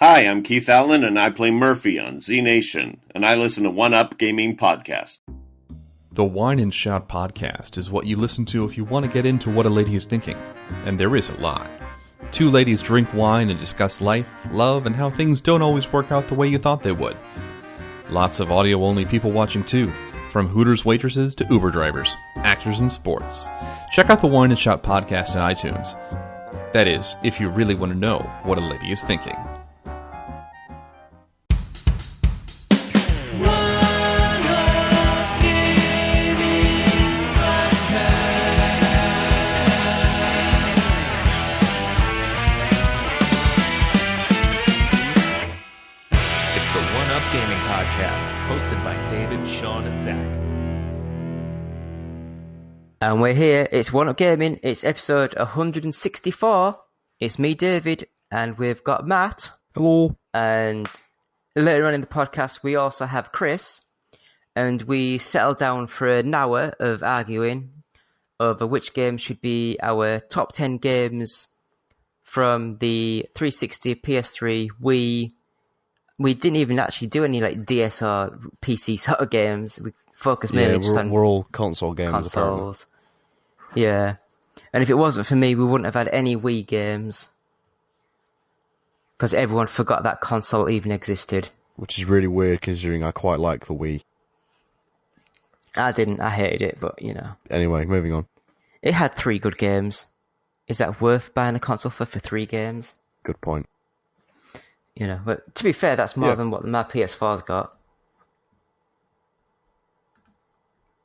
Hi, I'm Keith Allen, and I play Murphy on Z Nation, and I listen to One Up Gaming Podcast. The Wine and Shout podcast is what you listen to if you want to get into what a lady is thinking, and there is a lot. Two ladies drink wine and discuss life, love, and how things don't always work out the way you thought they would. Lots of audio-only people watching too, from Hooters waitresses to Uber drivers, actors and sports. Check out the Wine and Shout podcast on iTunes. That is, if you really want to know what a lady is thinking. Hosted by David, Sean, and Zach. And we're here. It's One Up Gaming. It's episode 164. It's me, David, and we've got Matt. Hello. And later on in the podcast, we also have Chris. And we settled down for an hour of arguing over which games should be our top 10 games from the 360, PS3, Wii. We didn't even actually do any like DS or PC sort of games. We focused mainly just on we're all console gamers. consoles. Apparently. Yeah, and if it wasn't for me, we wouldn't have had any Wii games because everyone forgot that console even existed. Which is really weird considering I quite like the Wii. I didn't. I hated it, but you know. Anyway, moving on. It had 3 good games. Is that worth buying a console for 3 games? Good point. You know, but to be fair, that's more than what my PS4's got.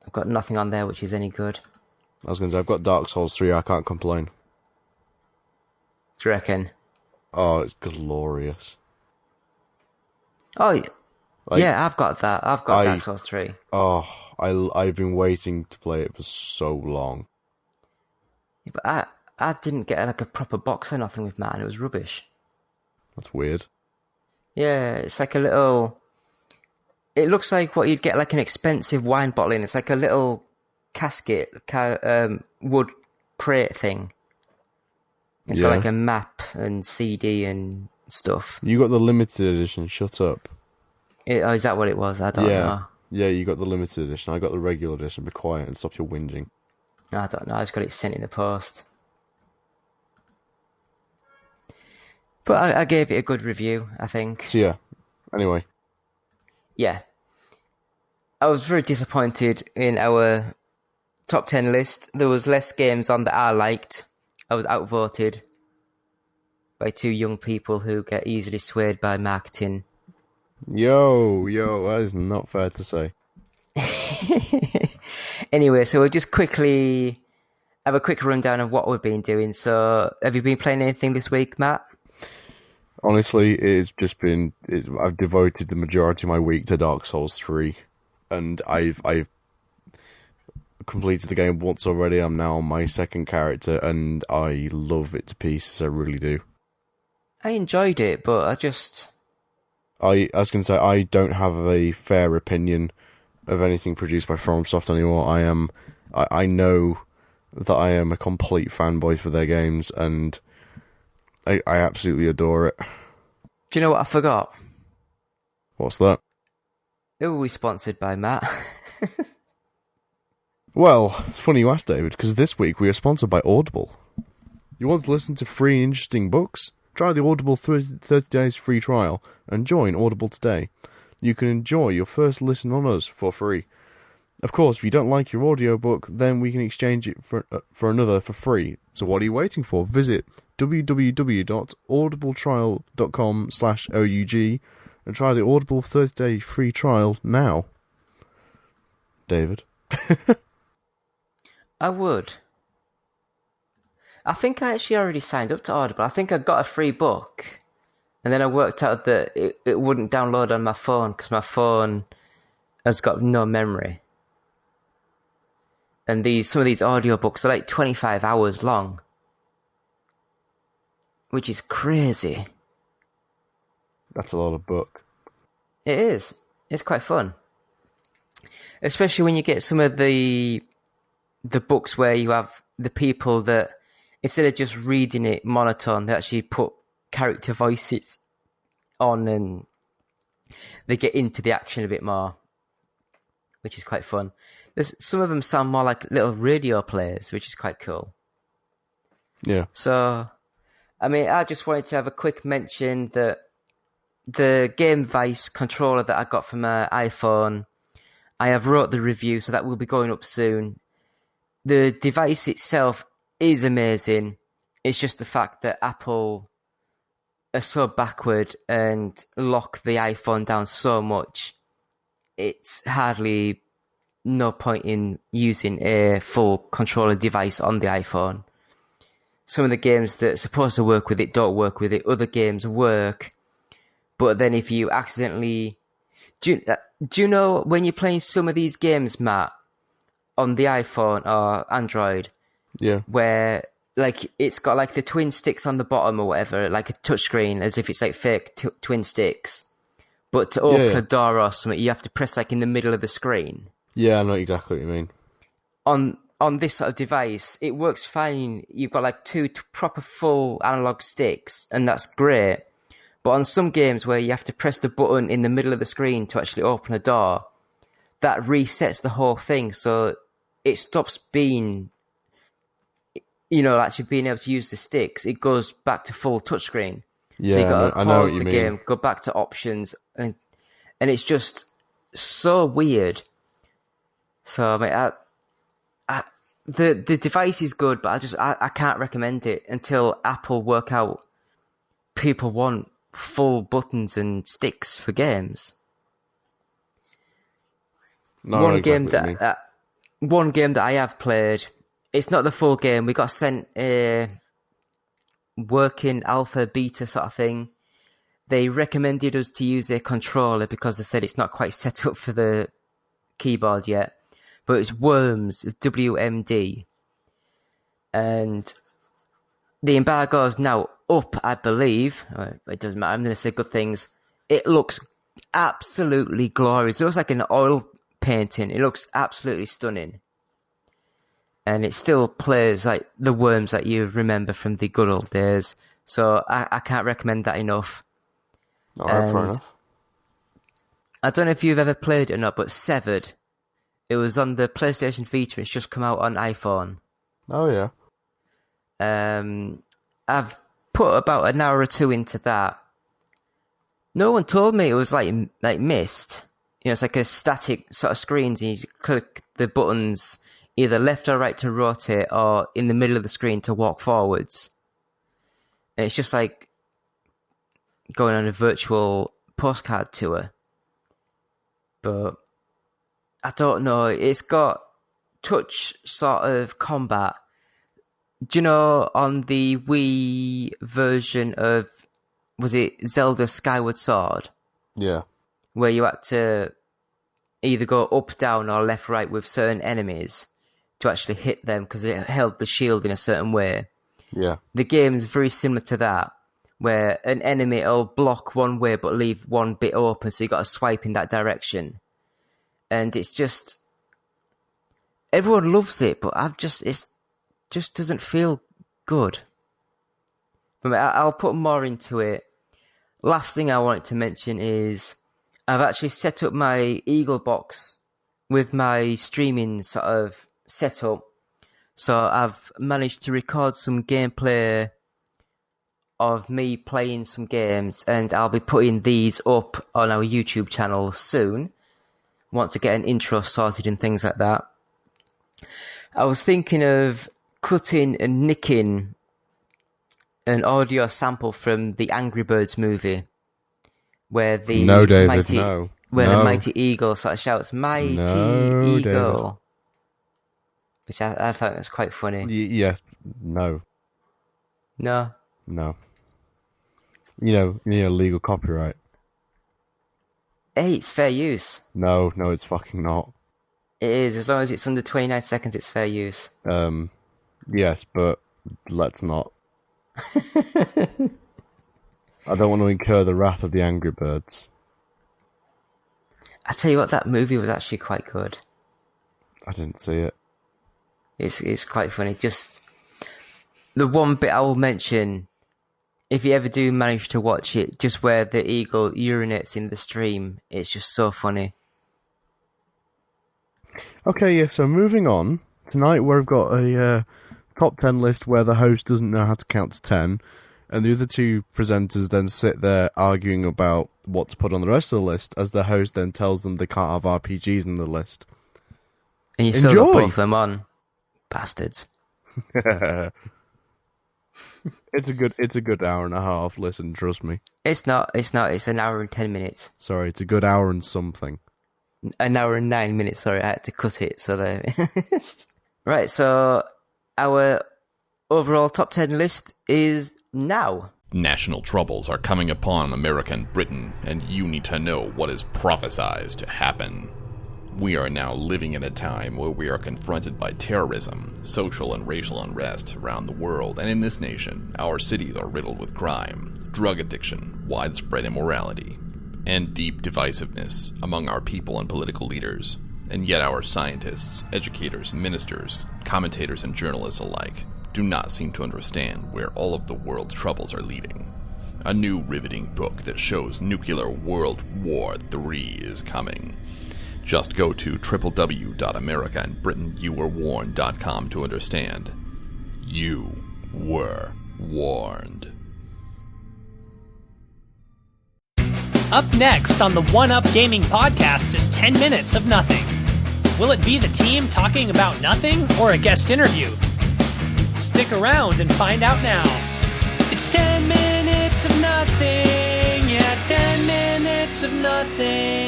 I've got nothing on there which is any good. I was going to say, I've got Dark Souls 3, I can't complain. Do you reckon? Oh, it's glorious. Oh, yeah, I've got that. I've got Dark Souls 3. Oh, I've been waiting to play it for so long. Yeah, but I didn't get like a proper box or nothing with mine. It was rubbish. That's weird. Yeah, it's like a little... It looks like what you'd get like an expensive wine bottle in. It's like a little casket, wood crate thing. It's got like a map and CD and stuff. You got the limited edition, shut up. Oh, is that what it was? I don't know. Yeah, you got the limited edition. I got the regular edition. Be quiet and stop your whinging. I don't know, I just got it sent in the post. But I gave it a good review, I think. So yeah, anyway. Yeah. I was very disappointed in our top 10 list. There was less games on that I liked. I was outvoted by 2 young people who get easily swayed by marketing. Yo, that is not fair to say. Anyway, so we'll just quickly have a quick rundown of what we've been doing. So, have you been playing anything this week, Matt? Honestly, I've devoted the majority of my week to Dark Souls 3, and I've completed the game once already. I'm now on my second character, and I love it to pieces. I really do. I enjoyed it, but I was going to say, I don't have a fair opinion of anything produced by FromSoft anymore. I know that I am a complete fanboy for their games, and I absolutely adore it. Do you know what I forgot? What's that? Who were we sponsored by, Matt? Well, it's funny you asked, David, because this week we are sponsored by Audible. You want to listen to free and interesting books? Try the Audible 30 days free trial and join Audible today. You can enjoy your first listen on us for free. Of course, if you don't like your audiobook, then we can exchange it for another for free. So what are you waiting for? Visit www.audibletrial.com/OUG and try the Audible 30-day free trial now. David? I would. I think I actually already signed up to Audible. I think I got a free book. And then I worked out that it wouldn't download on my phone because my phone has got no memory. And some of these audiobooks are like 25 hours long. Which is crazy. That's a lot of book. It is. It's quite fun. Especially when you get some of the books where you have the people that, instead of just reading it monotone, they actually put character voices on and they get into the action a bit more, which is quite fun. Some of them sound more like little radio players, which is quite cool. Yeah. So, I mean, I just wanted to have a quick mention that the Game Vice controller that I got from my iPhone, I have wrote the review, so that will be going up soon. The device itself is amazing. It's just the fact that Apple are so backward and lock the iPhone down so much. It's hardly no point in using a full controller device on the iPhone. Some of the games that are supposed to work with it don't work with it. Other games work. But then if you accidentally... Do you know when you're playing some of these games, Matt, on the iPhone or Android, Yeah. where like it's got like the twin sticks on the bottom or whatever, like a touchscreen, as if it's like fake twin sticks. But to open a door or something, you have to press like in the middle of the screen. Yeah, I know exactly what you mean. On this sort of device, it works fine. You've got like two proper full analog sticks, and that's great. But on some games where you have to press the button in the middle of the screen to actually open a door, that resets the whole thing. So it stops being, actually being able to use the sticks. It goes back to full touchscreen. Yeah, so you got to I know what pause you the mean. game, go back to options, and it's just so weird. So I mean, the device is good, but I can't recommend it until Apple work out people want full buttons and sticks for games. No, One exactly game that I have played, it's not the full game. We got sent a working alpha beta sort of thing. They recommended us to use a controller because they said it's not quite set up for the keyboard yet. But it's Worms, WMD. And the embargo is now up, I believe. It doesn't matter, I'm going to say good things. It looks absolutely glorious. It looks like an oil painting. It looks absolutely stunning. And it still plays like the Worms that you remember from the good old days. So I can't recommend that enough. Alright, fair enough. I don't know if you've ever played it or not, but Severed. It was on the PlayStation Vita. It's just come out on iPhone. Oh, yeah. I've put about an hour or two into that. No one told me it was like Myst. It's like a static sort of screens, and you click the buttons either left or right to rotate, or in the middle of the screen to walk forwards. And it's just like going on a virtual postcard tour. But I don't know. It's got touch sort of combat. Do you know on the Wii version of, was it Zelda Skyward Sword? Yeah. Where you had to either go up, down, or left, right with certain enemies to actually hit them because it held the shield in a certain way. Yeah. The game's very similar to that, where an enemy will block one way but leave one bit open, so you got to swipe in that direction. And it's just, everyone loves it, but it just doesn't feel good. But I'll put more into it. Last thing I wanted to mention is I've actually set up my Eagle box with my streaming sort of setup. So I've managed to record some gameplay of me playing some games, and I'll be putting these up on our YouTube channel soon. Want to get an intro sorted and things like that. I was thinking of cutting and nicking an audio sample from the Angry Birds movie, where the No, David, mighty, no. where No. the mighty eagle sort of shouts, "Mighty No, eagle," David. which I thought was quite funny. Yes. No. No, No. You know, legal copyright. hey, it's fair use. No, it's fucking not. It is, as long as it's under 29 seconds, it's fair use. Yes, but let's not. I don't want to incur the wrath of the Angry Birds. I tell you what, that movie was actually quite good. I didn't see it. It's quite funny. Just the one bit I will mention if you ever do manage to watch it, just where the eagle urinates in the stream, it's just so funny. Okay, yeah, so moving on. Tonight we've got a top 10 list where the host doesn't know how to count to 10, and the other two presenters then sit there arguing about what to put on the rest of the list, as the host then tells them they can't have RPGs in the list. And you still got both of them on. Bastards. It's a good hour and a half, listen, trust me. It's not, it's an hour and 10 minutes. Sorry, it's a good hour and something. An hour and 9 minutes, sorry, I had to cut it, so there. Right, so our overall top 10 list is now. National troubles are coming upon America and Britain, and you need to know what is prophesized to happen. We are now living in a time where we are confronted by terrorism, social and racial unrest around the world, and in this nation, our cities are riddled with crime, drug addiction, widespread immorality, and deep divisiveness among our people and political leaders. And yet our scientists, educators, ministers, commentators, and journalists alike do not seem to understand where all of the world's troubles are leading. A new riveting book that shows nuclear World War III is coming. Just go to www.americaandbritainYouWereWarned.com to understand. You were warned. Up next on the One Up Gaming Podcast is 10 minutes of nothing. Will it be the team talking about nothing or a guest interview? Stick around and find out now. It's 10 minutes of nothing. Yeah, 10 minutes of nothing.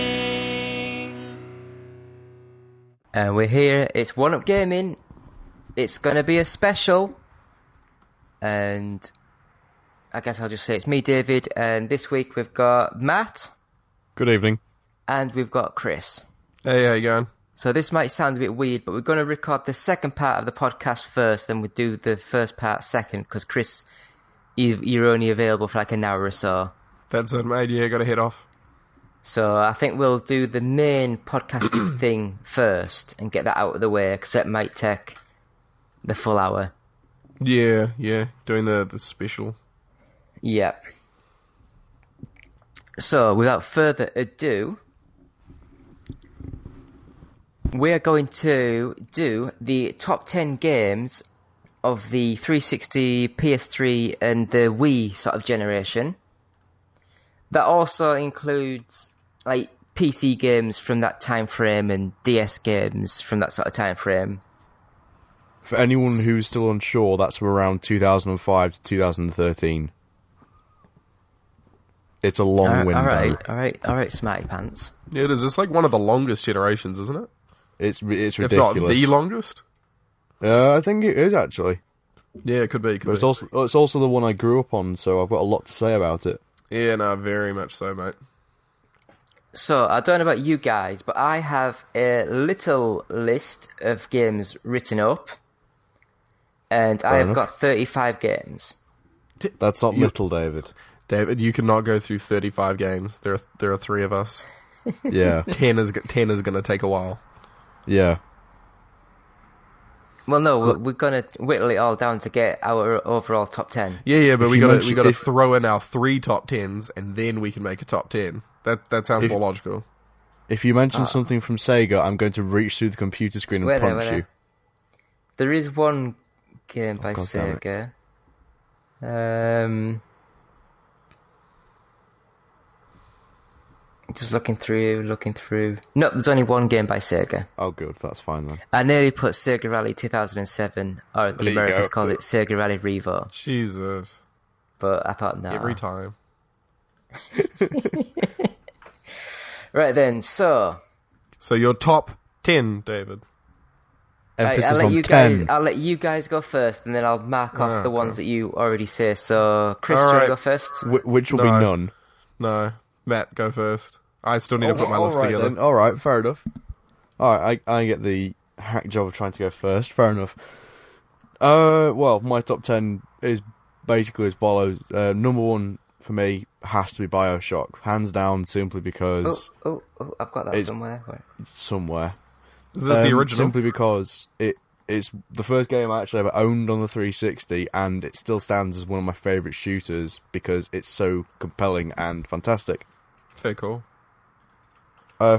And we're here. It's One Up Gaming. It's going to be a special. And I guess I'll just say it's me, David. And this week we've got Matt. Good evening. And we've got Chris. Hey, how you going? So this might sound a bit weird, but we're going to record the second part of the podcast first, then we'll do the first part second, because Chris, you're only available for like an hour or so. That's it, mate. Yeah, got to head off. So I think we'll do the main podcasting thing first and get that out of the way, because that might take the full hour. Yeah, doing the special. Yeah. So without further ado, we're going to do the top 10 games of the 360, PS3 and the Wii sort of generation. That also includes like PC games from that time frame and DS games from that sort of time frame. For anyone who's still unsure, that's from around 2005 to 2013. It's a long window. All right, smarty pants. Yeah, it is. It's like one of the longest generations, isn't it? It's ridiculous. If not the longest. I think it is, actually. Yeah, it could be. But it's also the one I grew up on, so I've got a lot to say about it. Yeah, no, very much so, mate. So, I don't know about you guys, but I have a little list of games written up, and I have got 35 games. That's not little, David. David, you cannot go through 35 games. There are three of us. Yeah. 10 is going to take a while. Yeah. Well, no, we're going to whittle it all down to get our overall top 10. Yeah, but we got to throw in our 3 top 10s, and then we can make a top 10. That sounds more logical. If you mention something from Sega, I'm going to reach through the computer screen and punch you. There is one game by Sega. Just looking through. No, there's only one game by Sega. Oh, good. That's fine then. I nearly put Sega Rally 2007, or the Americans call it Sega Rally Revo. Jesus. But I thought, no. Every time. Right then, so your top 10, David. Emphasis on 10. I'll let you guys go first, and then I'll mark off the ones that you already say. So, Chris, do you want to go first? Which will be none. No. Matt, go first. I still need to put my list together. Then. All right, fair enough. All right, I get the hack job of trying to go first. Fair enough. Well, my top 10 is basically as follows. Number 1 for me has to be BioShock, hands down, simply because... Oh, I've got that somewhere. Somewhere. Is this the original? Simply because it it's the first game I actually ever owned on the 360, and it still stands as one of my favourite shooters because it's so compelling and fantastic. Very cool.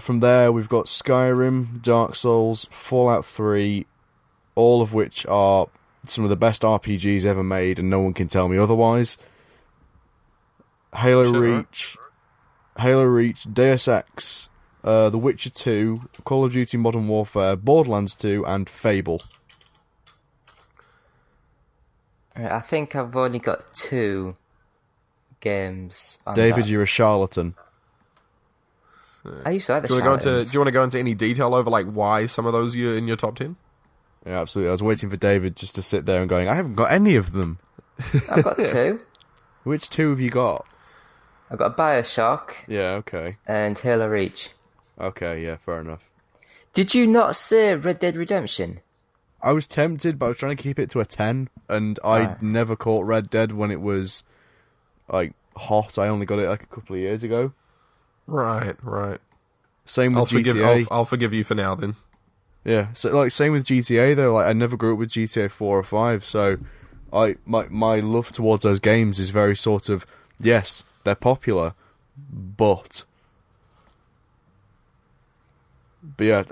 From there, we've got Skyrim, Dark Souls, Fallout 3, all of which are some of the best RPGs ever made, and no one can tell me otherwise. Halo Reach, Deus Ex, The Witcher 2, Call of Duty Modern Warfare, Borderlands 2, and Fable. I think I've only got 2 games on David, that. you're a charlatan. I used to like the Do you want to go into any detail over like why some of those are in your top 10? Yeah, absolutely. I was waiting for David just to sit there and going, I haven't got any of them. I've got 2. Which 2 have you got? I've got BioShock Yeah, okay. and Halo Reach. Okay, yeah, fair enough. Did you not say Red Dead Redemption? I was tempted, but I was trying to keep it to a 10, and I never caught Red Dead when it was, like, hot. I only got it, like, a couple of years ago. Right. Same with GTA. I'll forgive you for now, then. Yeah, so, like, same with GTA, though. Like, I never grew up with GTA 4 or 5, so my love towards those games is very sort of, yes, they're popular, but yeah,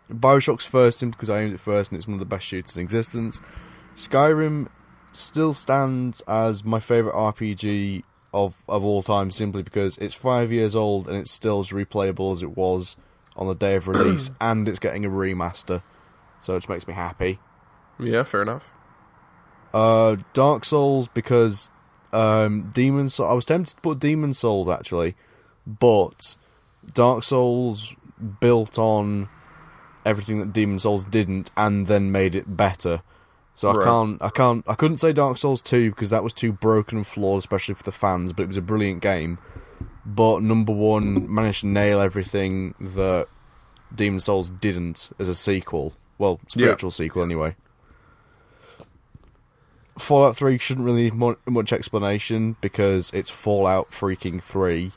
BioShock's first simply because I owned it first and it's one of the best shooters in existence. Skyrim still stands as my favourite RPG of all time simply because it's 5 years old and it's still as replayable as it was on the day of release, and it's getting a remaster, so it just makes me happy. Yeah, fair enough. Dark Souls because Demon Souls. I was tempted to put Demon Souls actually, but Dark Souls built on everything that Demon Souls didn't, and then made it better. So I couldn't say Dark Souls 2 because that was too broken and flawed, especially for the fans. But it was a brilliant game. But number 1 managed to nail everything that Demon Souls didn't as a sequel. Well, spiritual sequel anyway. Fallout 3 shouldn't really need much explanation because it's Fallout freaking 3.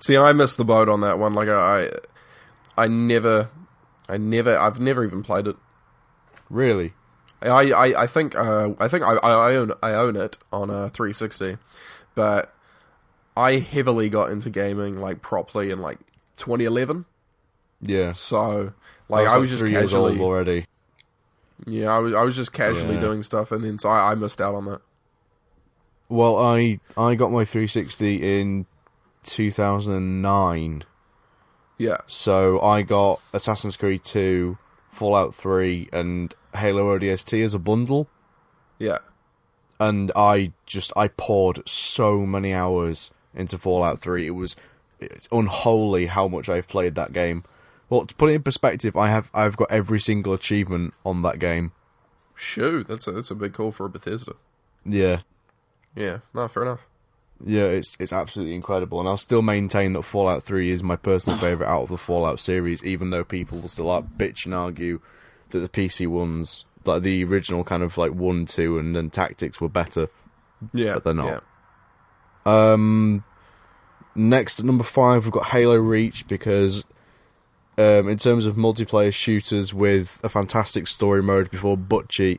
See, I missed the boat on that one. Like I've never even played it. Really? I think I own it on a 360, but I heavily got into gaming like properly in like 2011. Yeah. So like I was just 3 years casually old already. Yeah, I was just casually doing stuff, and then so I missed out on that. Well, I got my 360 in 2009. Yeah. So I got Assassin's Creed 2, Fallout 3, and Halo ODST as a bundle. Yeah. And I poured so many hours into Fallout 3. It's unholy how much I've played that game. Well, to put it in perspective, I've got every single achievement on that game. Shoot, that's a big call for a Bethesda. Yeah. Yeah, no, fair enough. Yeah, it's absolutely incredible, and I'll still maintain that Fallout 3 is my personal favourite out of the Fallout series, even though people will still bitch and argue that the PC ones, like the original kind of like 1, 2, and then Tactics were better. Yeah, but they're not. Yeah. Next at number 5, we've got Halo Reach because in terms of multiplayer shooters with a fantastic story mode before Bungie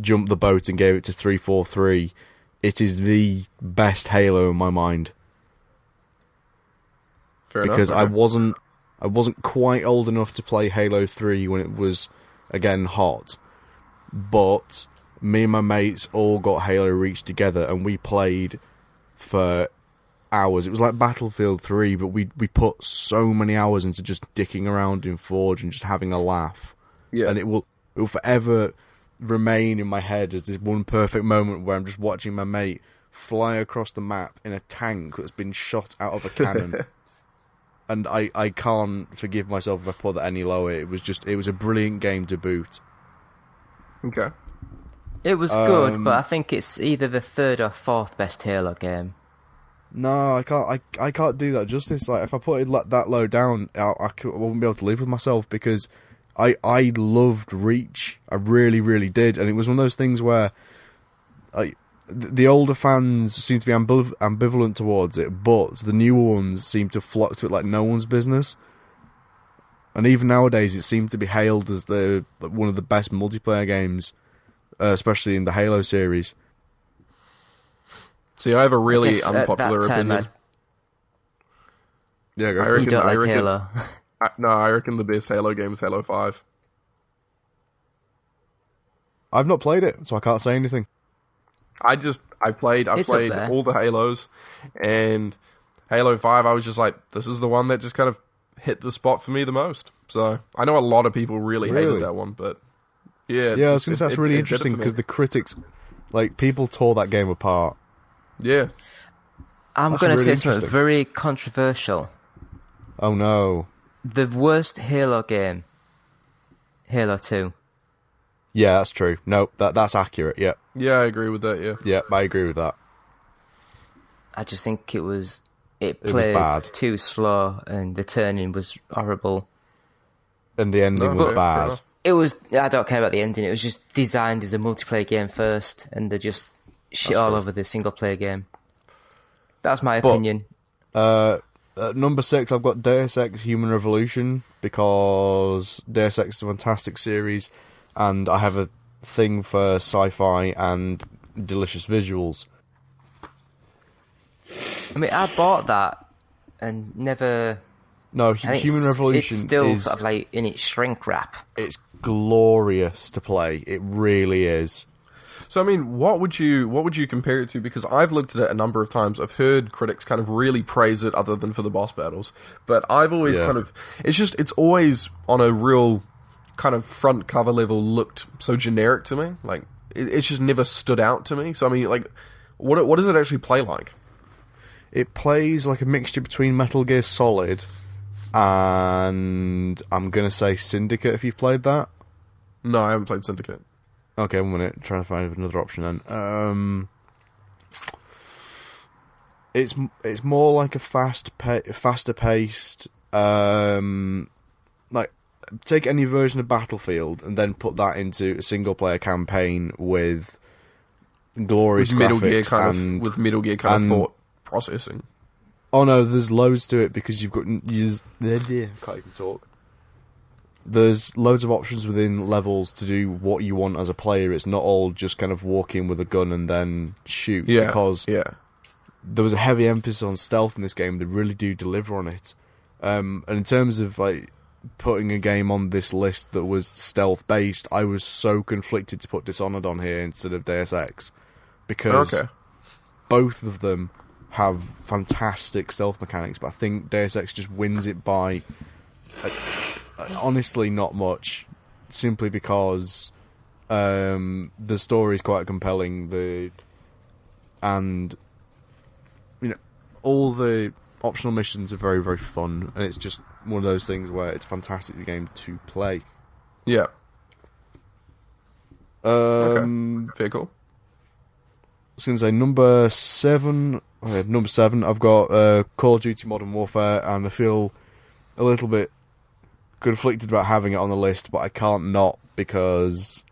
jumped the boat and gave it to 343, it is the best Halo in my mind. Fair because enough, okay. I wasn't quite old enough to play Halo 3 when it was again hot, but me and my mates all got Halo Reach together and we played for hours. It was like Battlefield 3, but we put so many hours into just dicking around in Forge and just having a laugh. Yeah. And it will forever remain in my head as this one perfect moment where I'm just watching my mate fly across the map in a tank that's been shot out of a cannon. And I can't forgive myself if I put that any lower. It was a brilliant game to boot. Okay. It was good, but I think it's either the 3rd or 4th best Halo game. No, I can't do that justice. Like, if I put it that low down, I wouldn't be able to live with myself because I loved Reach. I really, really did. And it was one of those things where the older fans seem to be ambivalent towards it, but the newer ones seem to flock to it like no one's business. And even nowadays, it seems to be hailed as one of the best multiplayer games, especially in the Halo series. See, I have a really guess unpopular at that time, opinion. Yeah, go I for it. You don't I like reckon- Halo. No, I reckon the best Halo game is Halo 5. I've not played it, so I can't say anything. I've played It's up there. all the Halos, and Halo 5, I was just like, this is the one that just kind of hit the spot for me the most. So, I know a lot of people really Really? hated that one, but yeah. Yeah, I was going to say that's really interesting because the critics, people tore that game apart. Yeah. I'm That's going to really say something interesting. very controversial. Oh no. The worst Halo game, Halo 2. Yeah, that's true. No, that's accurate. Yeah, Yeah, I agree with that, yeah. yeah, I agree with that. I just think it was played bad. too slow and the turning was horrible. And the ending No, was fair bad. enough. It was, I don't care about the ending, it was just designed as a multiplayer game first and they just shit all over the single player game. That's my opinion. At number 6, I've got Deus Ex Human Revolution because Deus Ex is a fantastic series, and I have a thing for sci-fi and delicious visuals. I mean, I bought that and never... No, I think Human Revolution it's still is sort of like in its shrink wrap. it's glorious to play. It really is. So I mean, what would you compare it to? Because I've looked at it a number of times. I've heard critics kind of really praise it, other than for the boss battles. But I've always it's always on a real kind of front cover level looked so generic to me. Like it's just never stood out to me. So I mean, like, what does it actually play like? It plays like a mixture between Metal Gear Solid and I'm gonna say Syndicate. If you've played that. No, I haven't played Syndicate. Okay, 1 minute. Trying to find another option then. It's more like a faster paced. Like take any version of Battlefield and then put that into a single player campaign with glorious Metal Gear graphics with Metal Gear kind of thought processing. Oh no, there's loads to it because you've got can't even talk. There's loads of options within levels to do what you want as a player. It's not all just kind of walk in with a gun and then shoot. Because there was a heavy emphasis on stealth in this game. They really do deliver on it. And in terms of like putting a game on this list that was stealth based, I was so conflicted to put Dishonored on here instead of Deus Ex because both of them have fantastic stealth mechanics. But I think Deus Ex just wins it by. Honestly, not much. Simply because the story is quite compelling. And all the optional missions are very, very fun, and it's just one of those things where it's a fantastic game to play. Yeah. Very cool. I was going to say number 7. Okay, number 7. I've got Call of Duty Modern Warfare, and I feel a little bit conflicted about having it on the list, but I can't not because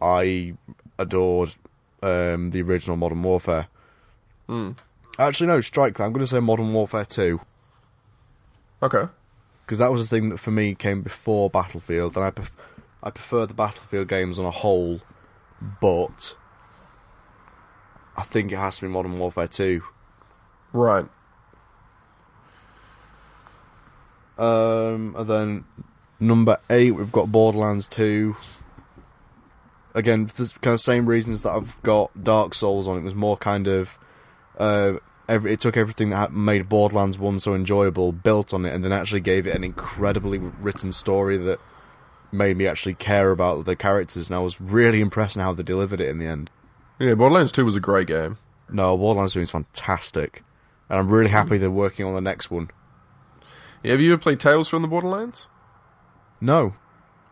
I adored the original Modern Warfare. Actually, no, strike that. I'm going to say Modern Warfare 2. Okay. Because that was the thing that for me came before Battlefield, and I prefer the Battlefield games on a whole, but I think it has to be Modern Warfare 2. Right. And then number 8, we've got Borderlands 2. Again, for the kind of same reasons that I've got Dark Souls on. It was more kind of it took everything that made Borderlands 1 so enjoyable, built on it, and then actually gave it an incredibly written story that made me actually care about the characters, and I was really impressed in how they delivered it in the end. Yeah, Borderlands 2 was a great game. No, Borderlands 2 is fantastic, and I'm really happy they're working on the next one. Yeah, have you ever played Tales from the Borderlands? No.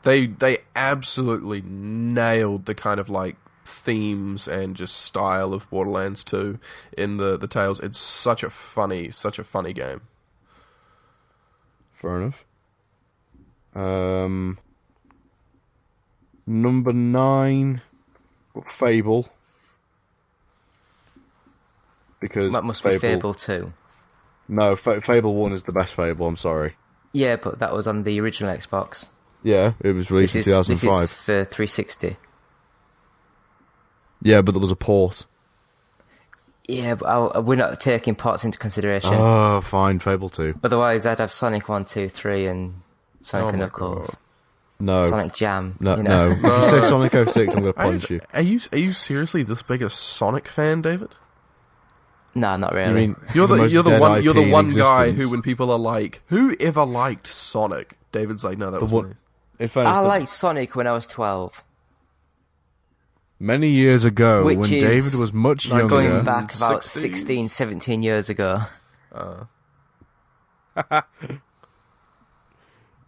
They absolutely nailed the kind of like themes and just style of Borderlands 2 in the Tales. It's such a funny game. Fair enough. Number 9, Fable. Because That must be Fable 2. No, Fable 1 is the best Fable, I'm sorry. Yeah, but that was on the original Xbox. Yeah, it was released in 2005. This is for 360. Yeah, but there was a port. Yeah, but we're not taking ports into consideration. Oh, fine, Fable 2. Otherwise, I'd have Sonic 1, 2, 3 and Sonic and Knuckles. God. No. Sonic Jam. No, you know? no. If you say Sonic 06, I'm going to punch you. Are you seriously this big a Sonic fan, David? No, not really. You mean You're the one IP in guy existence. who, when people are like, "Who ever liked Sonic?" David's like, "No, that was me." In fairness, I liked Sonic when I was 12. many years ago, Which when is David was much younger. Going back about 60s. 16, 17 years ago.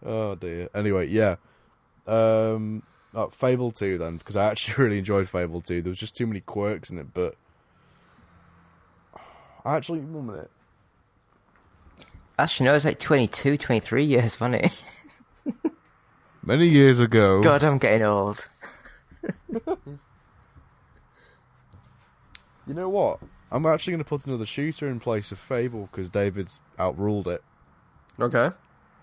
Oh dear. Anyway, yeah. Fable 2 then, because I actually really enjoyed Fable 2. There was just too many quirks in it, but actually, 1 minute. Actually, no, it's like 22, 23 years, wasn't it? Many years ago. God, I'm getting old. You know what? I'm actually going to put another shooter in place of Fable because David's outruled it. Okay,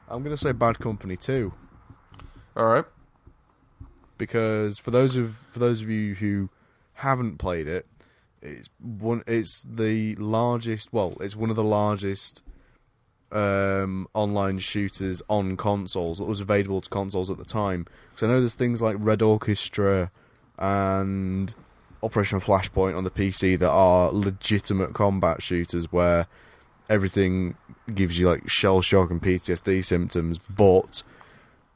I'm going to say Bad Company 2. all right. Because for those of you who haven't played it, it's the largest. Well, it's one of the largest online shooters on consoles that was available to consoles at the time. Because I know there's things like Red Orchestra and Operation Flashpoint on the PC that are legitimate combat shooters where everything gives you like shell shock and PTSD symptoms, but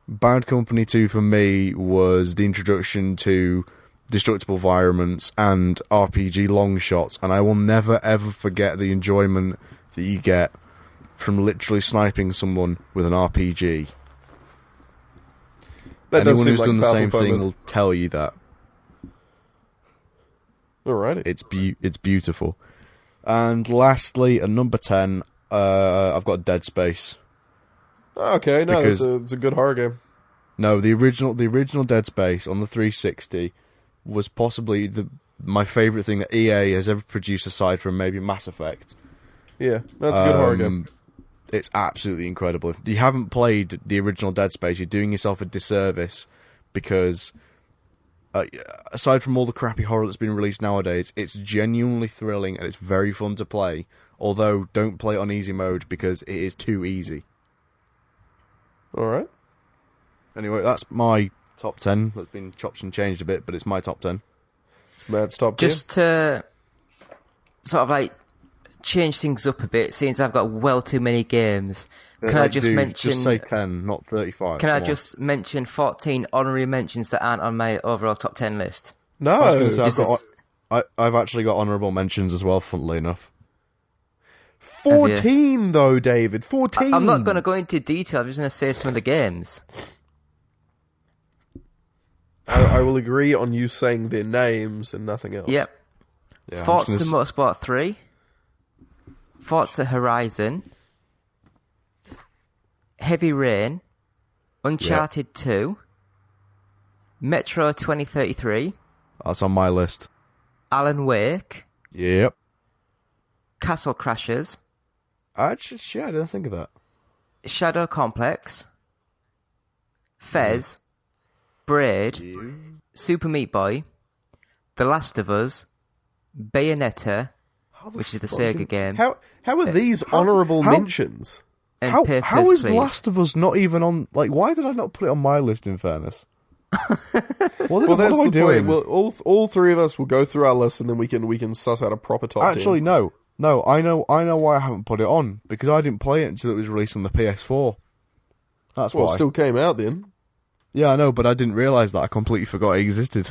Bad Company 2 for me was the introduction to destructible environments and RPG long shots, and I will never ever forget the enjoyment that you get from literally sniping someone with an RPG. Anyone who's done the same thing will tell you that. Alrighty. It's beautiful. And lastly, at number 10, I've got Dead Space. Okay, no, Because- it's a good horror game. No, the original Dead Space on the 360 was possibly my favourite thing that EA has ever produced aside from maybe Mass Effect. Yeah, that's a good horror game. It's absolutely incredible. If you haven't played the original Dead Space, you're doing yourself a disservice because aside from all the crappy horror that's been released nowadays, it's genuinely thrilling and it's very fun to play. Although, don't play it on easy mode because it is too easy. All right. Anyway, that's my top 10. That's been chopped and changed a bit, but it's my top 10. It's mad stop. Just to sort of like change things up a bit, since I've got well too many games, can I just mention... Just say 10, not 35. Can I just mention 14 honorary mentions that aren't on my overall top 10 list? No. I was gonna say, Just I've actually got honourable mentions as well, funnily enough. 14 though, David. 14. I'm not going to go into detail, I'm just going to say some of the games. I will agree on you saying their names and nothing else. Yep. Yeah, I'm Forza just gonna Motorsport 3, Forza Horizon, Heavy Rain, Uncharted 2, Metro 2033, That's on my list. Alan Wake, Yep. Castle Crashers, Actually, shit, I didn't think of that. Shadow Complex, Fez, Braid, Super Meat Boy, The Last of Us, Bayonetta, which is the Sega game, How are these honourable how- mentions? and How Papers, is Please. Last of Us not even on... Like, why did I not put it on my list, in fairness? What Well, that's am I the doing? point. Well, all three of us will go through our list and then we can suss out a proper top 10. Actually, no. No, I know why I haven't put it on. Because I didn't play it until it was released on the PS4. That's Well, why. it still came out then. Yeah, I know, but I didn't realise that. I completely forgot it existed.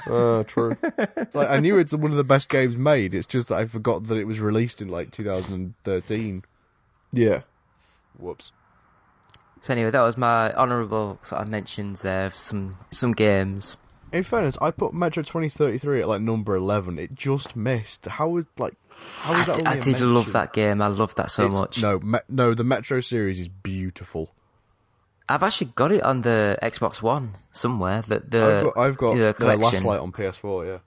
True. It's like, I knew it's one of the best games made. It's just that I forgot that it was released in, like, 2013. Yeah. Whoops. So anyway, that was my honourable sort of mentions there of some games. In fairness, I put Metro 2033 at, like, number 11. It just missed. How is that only I a did love mention? that game. I loved that so much. No, the Metro series is beautiful. I've actually got it on the Xbox One somewhere. I've got the collection. Last Light on PS4, yeah.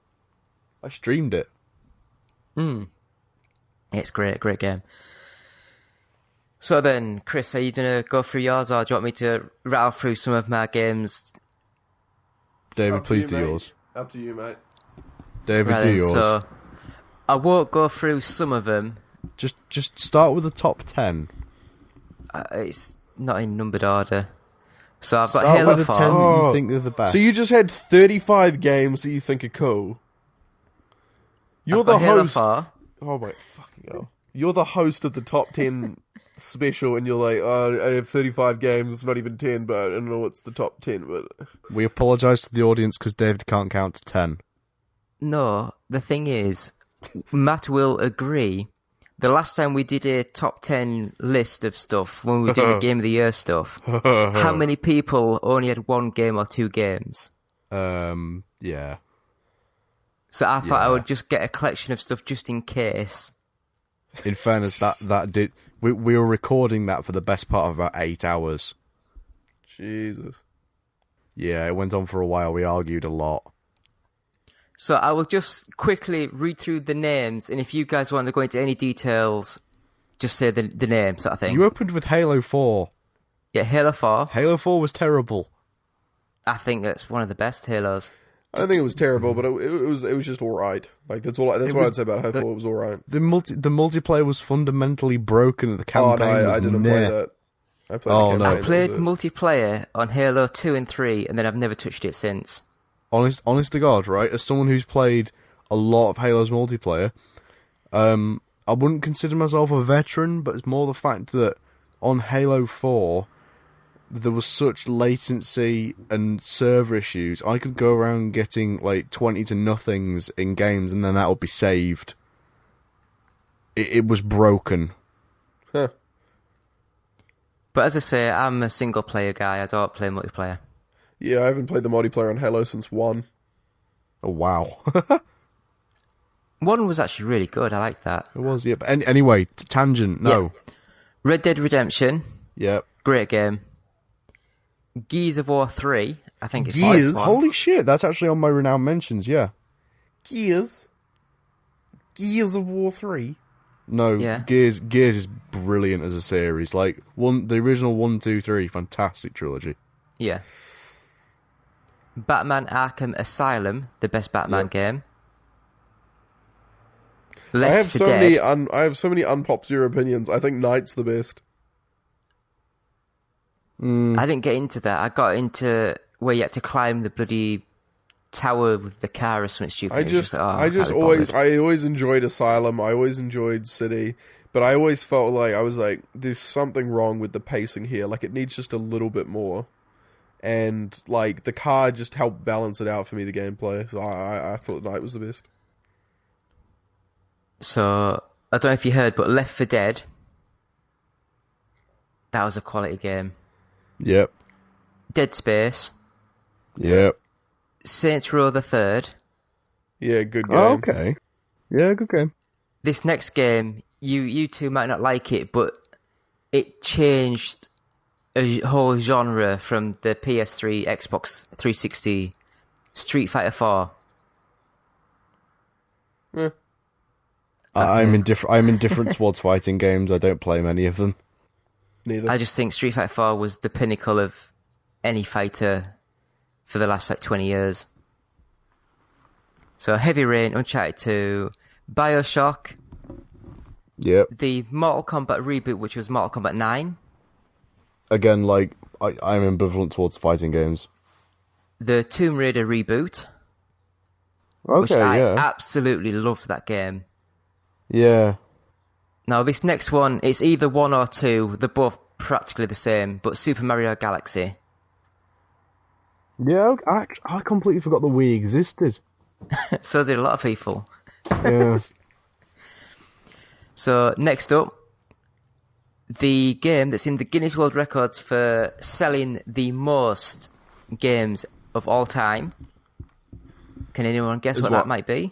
I streamed it. It's great game. So then, Chris, are you going to go through yours, or do you want me to rattle through some of my games? David, please do yours. Up to you, mate. David, Right do then, yours. so I won't go through some of them. Just start with the top 10. It's not in numbered order. So I've got Start Halo with the 4. 10 that you think are the best. So you just had 35 games that you think are cool. You're I've the got Halo host. 4. Oh my fucking hell! You're the host of the top 10 special, and you're like, "Oh, I have 35 games. It's not even 10, but I don't know what's the top 10." But We apologise to the audience because David can't count to 10. No, the thing is, Matt will agree. The last time we did a top 10 list of stuff, when we were doing the Game of the Year stuff, how many people only had one game or two games? Yeah. So I thought I would just get a collection of stuff just in case. In fairness, that did. We were recording that for the best part of about 8 hours. Jesus. Yeah, it went on for a while. We argued a lot. So I will just quickly read through the names, and if you guys want to go into any details, just say the name sort of thing. You opened with Halo 4. Yeah, Halo 4. Halo 4 was terrible. I think that's one of the best Halos. I don't think it was terrible, but it was just all right. Like that's all. That's what I'd say about Halo 4. It was all right. The multiplayer was fundamentally broken. The campaign was I didn't play that. I played. Oh, the no. campaign, I played that was multiplayer on Halo 2 and 3, and then I've never touched it since. Honest to God, right? As someone who's played a lot of Halo's multiplayer, I wouldn't consider myself a veteran, but it's more the fact that on Halo 4, there was such latency and server issues. I could go around getting like 20 to nothings in games, and then that would be saved. It was broken. Huh. But as I say, I'm a single player guy. I don't play multiplayer. Yeah, I haven't played the multiplayer on Halo since 1. Oh, wow. 1 was actually really good. I liked that. It was, yeah. But anyway, tangent, no. Yeah. Red Dead Redemption, Yep. great game. Gears of War 3, I think it's Gears? quite fun. Holy shit, that's actually on my renowned mentions, yeah. Gears of War 3. No, Yeah. Gears is brilliant as a series. Like, the original 1, 2, 3, fantastic trilogy. Yeah. Batman Arkham Asylum, the best Batman game. Left I have 4 Dead. I have so many unpopular opinions. I think Knight's the best. I didn't get into that. I got into where you had to climb the bloody tower with the car or something stupid. I It was just can't be always bothered. enjoyed Asylum. I always enjoyed City, but I always felt like I was like, there's something wrong with the pacing here. Like it needs just a little bit more, and like the car just helped balance it out for me. The gameplay, so I thought Knight was the best. So I don't know if you heard, but Left 4 Dead. That was a quality game. Yep. Dead Space, Yep. Saints Row the Third. Yeah, good game. Oh, okay. Yeah, good game. This next game, you two might not like it, but it changed a whole genre from the PS3, Xbox 360, Street Fighter 4. Eh. I'm indifferent towards fighting games. I don't play many of them. Neither. I just think Street Fighter 4 was the pinnacle of any fighter for the last 20 years. So Heavy Rain, Uncharted 2, Bioshock, Yep. the Mortal Kombat reboot, which was Mortal Kombat 9, Again, like, I'm ambivalent towards fighting games. the Tomb Raider reboot, which Okay, I yeah. absolutely loved that game. Yeah. Now, this next one, it's either 1 or 2. They're both practically the same, but Super Mario Galaxy. Yeah, I completely forgot the Wii existed. So did a lot of people. Yeah. So, next up, the game that's in the Guinness World Records for selling the most games of all time. Can anyone guess what that might be?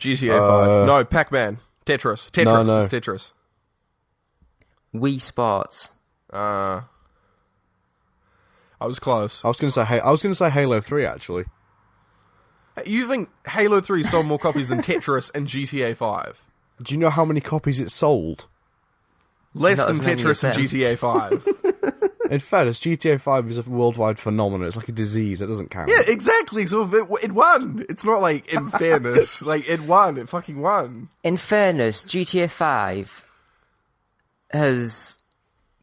GTA 5. No, Pac-Man. Tetris. No. It's Tetris. Wii Sports. I was close. I was gonna say Halo 3 actually. You think Halo 3 sold more copies than Tetris and GTA 5? Do you know how many copies it sold? Less Not than as many Tetris as and GTA 5. In fairness, GTA 5 is a worldwide phenomenon. It's like a disease. It doesn't count. Yeah, exactly. So it won. It's not like, in fairness, like, it won. It fucking won. In fairness, GTA 5 has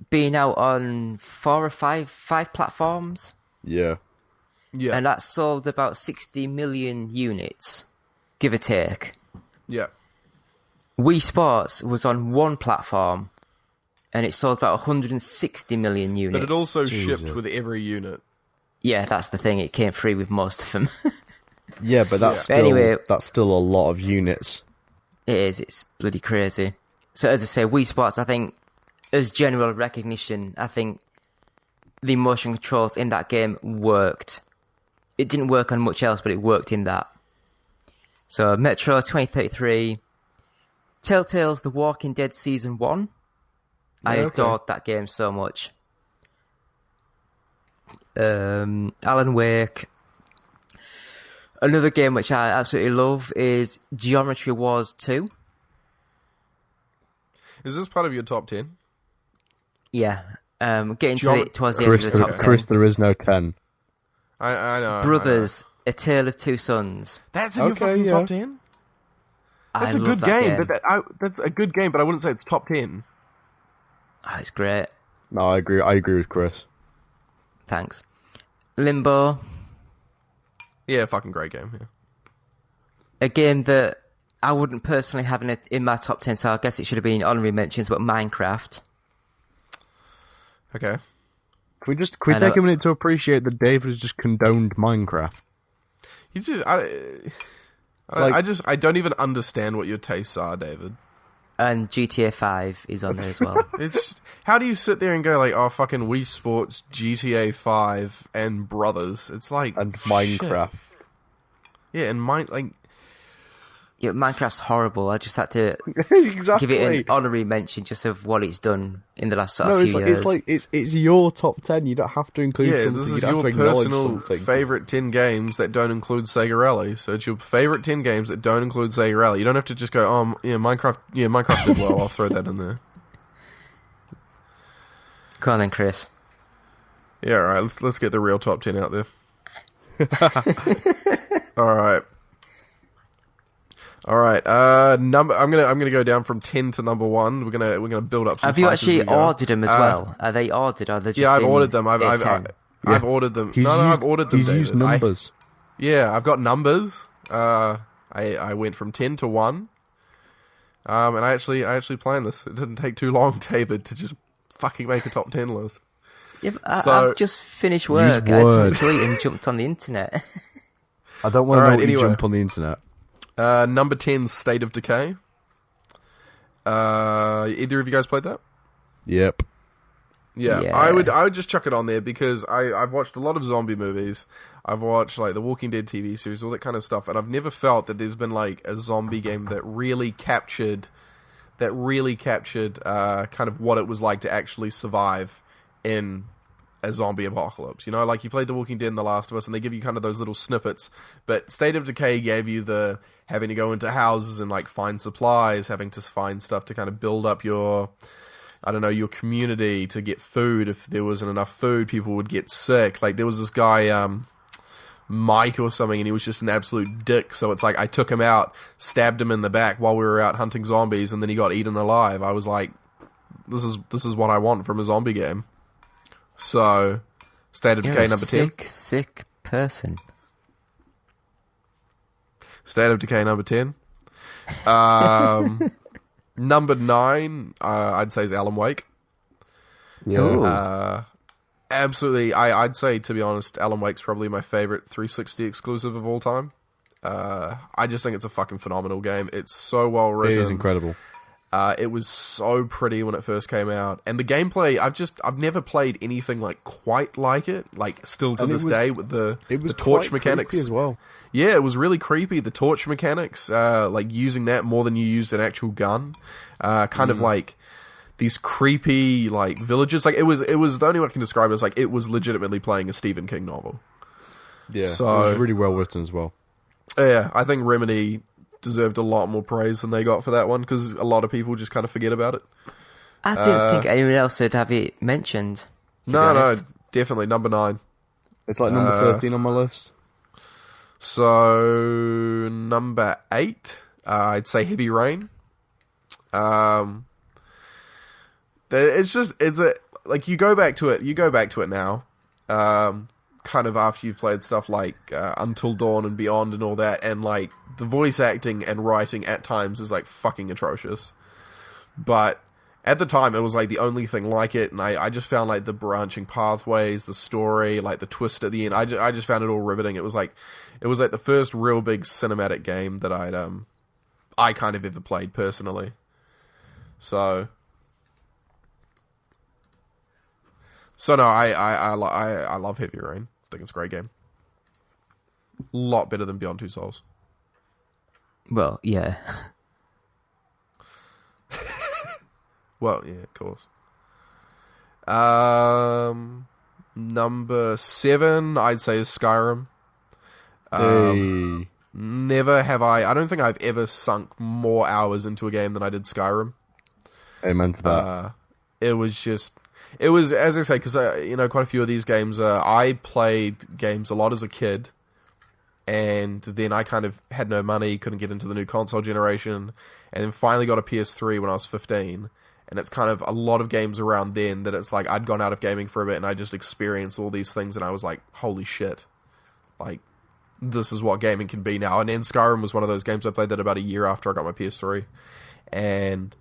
been out on 4 or 5 platforms. Yeah. Yeah. And that sold about 60 million units, give or take. Yeah. Wii Sports was on one platform, and it sold about 160 million units. But it also Jesus. shipped with every unit. Yeah, that's the thing. It came free with most of them. Yeah, but that's still Anyway, that's still a lot of units. it is. It's bloody crazy. So as I say, Wii Sports, I think, as general recognition, I think the motion controls in that game worked. It didn't work on much else, but it worked in that. So Metro 2033, Telltale's The Walking Dead Season 1. I adored that game so much. Alan Wake. Another game which I absolutely love is Geometry Wars 2. Is this part of your top 10? Yeah. Getting to it towards the end of Chris, the top 10. Chris, there is no 10. I know. Brothers, A Tale of Two Sons. That's in your fucking top 10? That's a good game. That's a good game, but I wouldn't say it's top 10. Oh, it's great. No, I agree with Chris. Thanks. Limbo. Yeah, fucking great game. Yeah. A game that I wouldn't personally have in my top 10, so I guess it should have been in honorary mentions, but Minecraft. Okay. Can we take a minute to appreciate that David has just condoned Minecraft? You just, I don't even understand what your tastes are, David. And GTA 5 is on there as well. It's how do you sit there and go like, oh, fucking Wii Sports, GTA 5, and Brothers? It's like And Minecraft. shit. Yeah, and Yeah, Minecraft's horrible. I just had to Exactly. give it an honorary mention just of what it's done in the last sort No, of few years. it's your top 10. You don't have to include yeah, something. this is you don't have your to acknowledge personal something. favorite 10 games that don't include Sega Rally. So it's your favorite 10 games that don't include Sega Rally. You don't have to just go, oh, yeah, Minecraft did well. I'll throw that in there. Come on then, Chris. Yeah, all right. Let's get the real top 10 out there. All right. All right. I'm gonna go down from 10 to number 1. We're gonna build up some. Have you hype as actually we go. ordered them as well? Are they ordered? Or are they just I've ordered them. I've Yeah. ordered them. I've ordered them. He's used David. numbers. I've got numbers. I went from 10 to 1. And I actually planned this. It didn't take too long, David, to just fucking make a top 10 list. Yeah, So- I've just finished work. I had something to eat and jumped on the internet. I don't want to All know right, what anyway. you jump on the internet. Number 10, State of Decay. Either of you guys played that? Yep. Yeah, Yeah. I would just chuck it on there because I've watched a lot of zombie movies. I've watched like the Walking Dead TV series, all that kind of stuff, and I've never felt that there's been like a zombie game that really captured kind of what it was like to actually survive in a zombie apocalypse. You know, like you played The Walking Dead and The Last of Us, and they give you kind of those little snippets. But State of Decay gave you the having to go into houses and like find supplies, having to find stuff to kind of build up your, I don't know, your community, to get food. If there wasn't enough food, people would get sick. Like there was this guy, Mike or something, and he was just an absolute dick. So it's like I took him out, stabbed him in the back while we were out hunting zombies, and then he got eaten alive. I was like, this is what I want from a zombie game. So, State of You're Decay a number 10. sick person. State of Decay number 10. Number 9, I'd say is Alan Wake. Yeah. Absolutely, I'd say, to be honest, Alan Wake's probably my favorite 360 exclusive of all time. I just think it's a fucking phenomenal game. It's so well written. It is incredible. It was so pretty when it first came out, and the gameplay, I've never played anything like quite like it. Like still to this day with the torch mechanics as well. Yeah, it was really creepy. The torch mechanics, like using that more than you used an actual gun, kind of like these creepy like villages. Like it was the only way I can describe it as like it was legitimately playing a Stephen King novel. Yeah, So- it was really well written as well. Yeah, I think Remedy deserved a lot more praise than they got for that one because a lot of people just kind of forget about it. I didn't think anyone else would have it mentioned. No, definitely number 9. It's like number 13 on my list. So number 8, I'd say Heavy Rain. It's like you go back to it now, kind of after you've played stuff like Until Dawn and Beyond and all that, and like the voice acting and writing at times is like fucking atrocious. But at the time, it was like the only thing like it, and I just found like the branching pathways, the story, like the twist at the end. I just found it all riveting. It was like the first real big cinematic game that I kind of ever played personally. So no, I love Heavy Rain. I think it's a great game. A lot better than Beyond Two Souls. Well, yeah. Well, yeah, of course. Number 7, I'd say, is Skyrim. Never have I don't think I've ever sunk more hours into a game than I did Skyrim. Amen to that. It was, as I say, because, quite a few of these games, I played games a lot as a kid, and then I kind of had no money, couldn't get into the new console generation, and then finally got a PS3 when I was 15. And it's kind of a lot of games around then that it's like I'd gone out of gaming for a bit and I just experienced all these things and I was like, holy shit. Like, this is what gaming can be now. And then Skyrim was one of those games I played that about a year after I got my PS3. And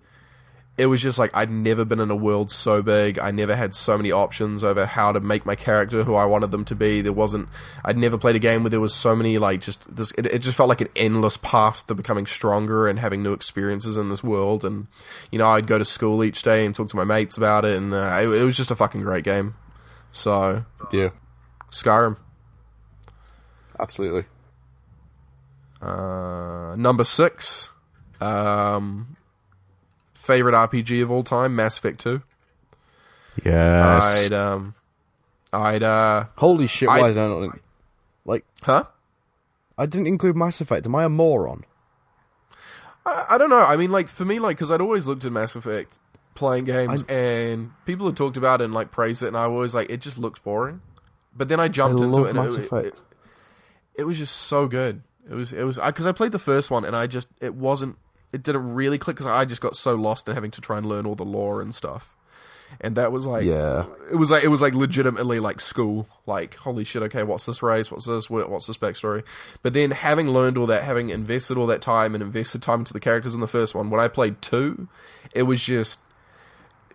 it was just like I'd never been in a world so big. I never had so many options over how to make my character who I wanted them to be. I'd never played a game where there was so many, like, just this. It just felt like an endless path to becoming stronger and having new experiences in this world. And, I'd go to school each day and talk to my mates about it. And it was just a fucking great game. So, yeah. Skyrim. Absolutely. Number 6. Favorite RPG of all time, Mass Effect 2. Yes. Holy shit! Why did I not like? Huh? I didn't include Mass Effect. Am I a moron? I don't know. I mean, like, for me, like, because I'd always looked at Mass Effect playing games, and people had talked about it and like praised it, and I was like, it just looks boring. But then I jumped into it, and it was just so good. It was because I played the first one, and it didn't really click because I just got so lost in having to try and learn all the lore and stuff. And that was like, it was like legitimately like school. Like, holy shit, okay, what's this race? What's this backstory? But then having learned all that, having invested all that time and invested time into the characters in the first one, when I played 2, it was just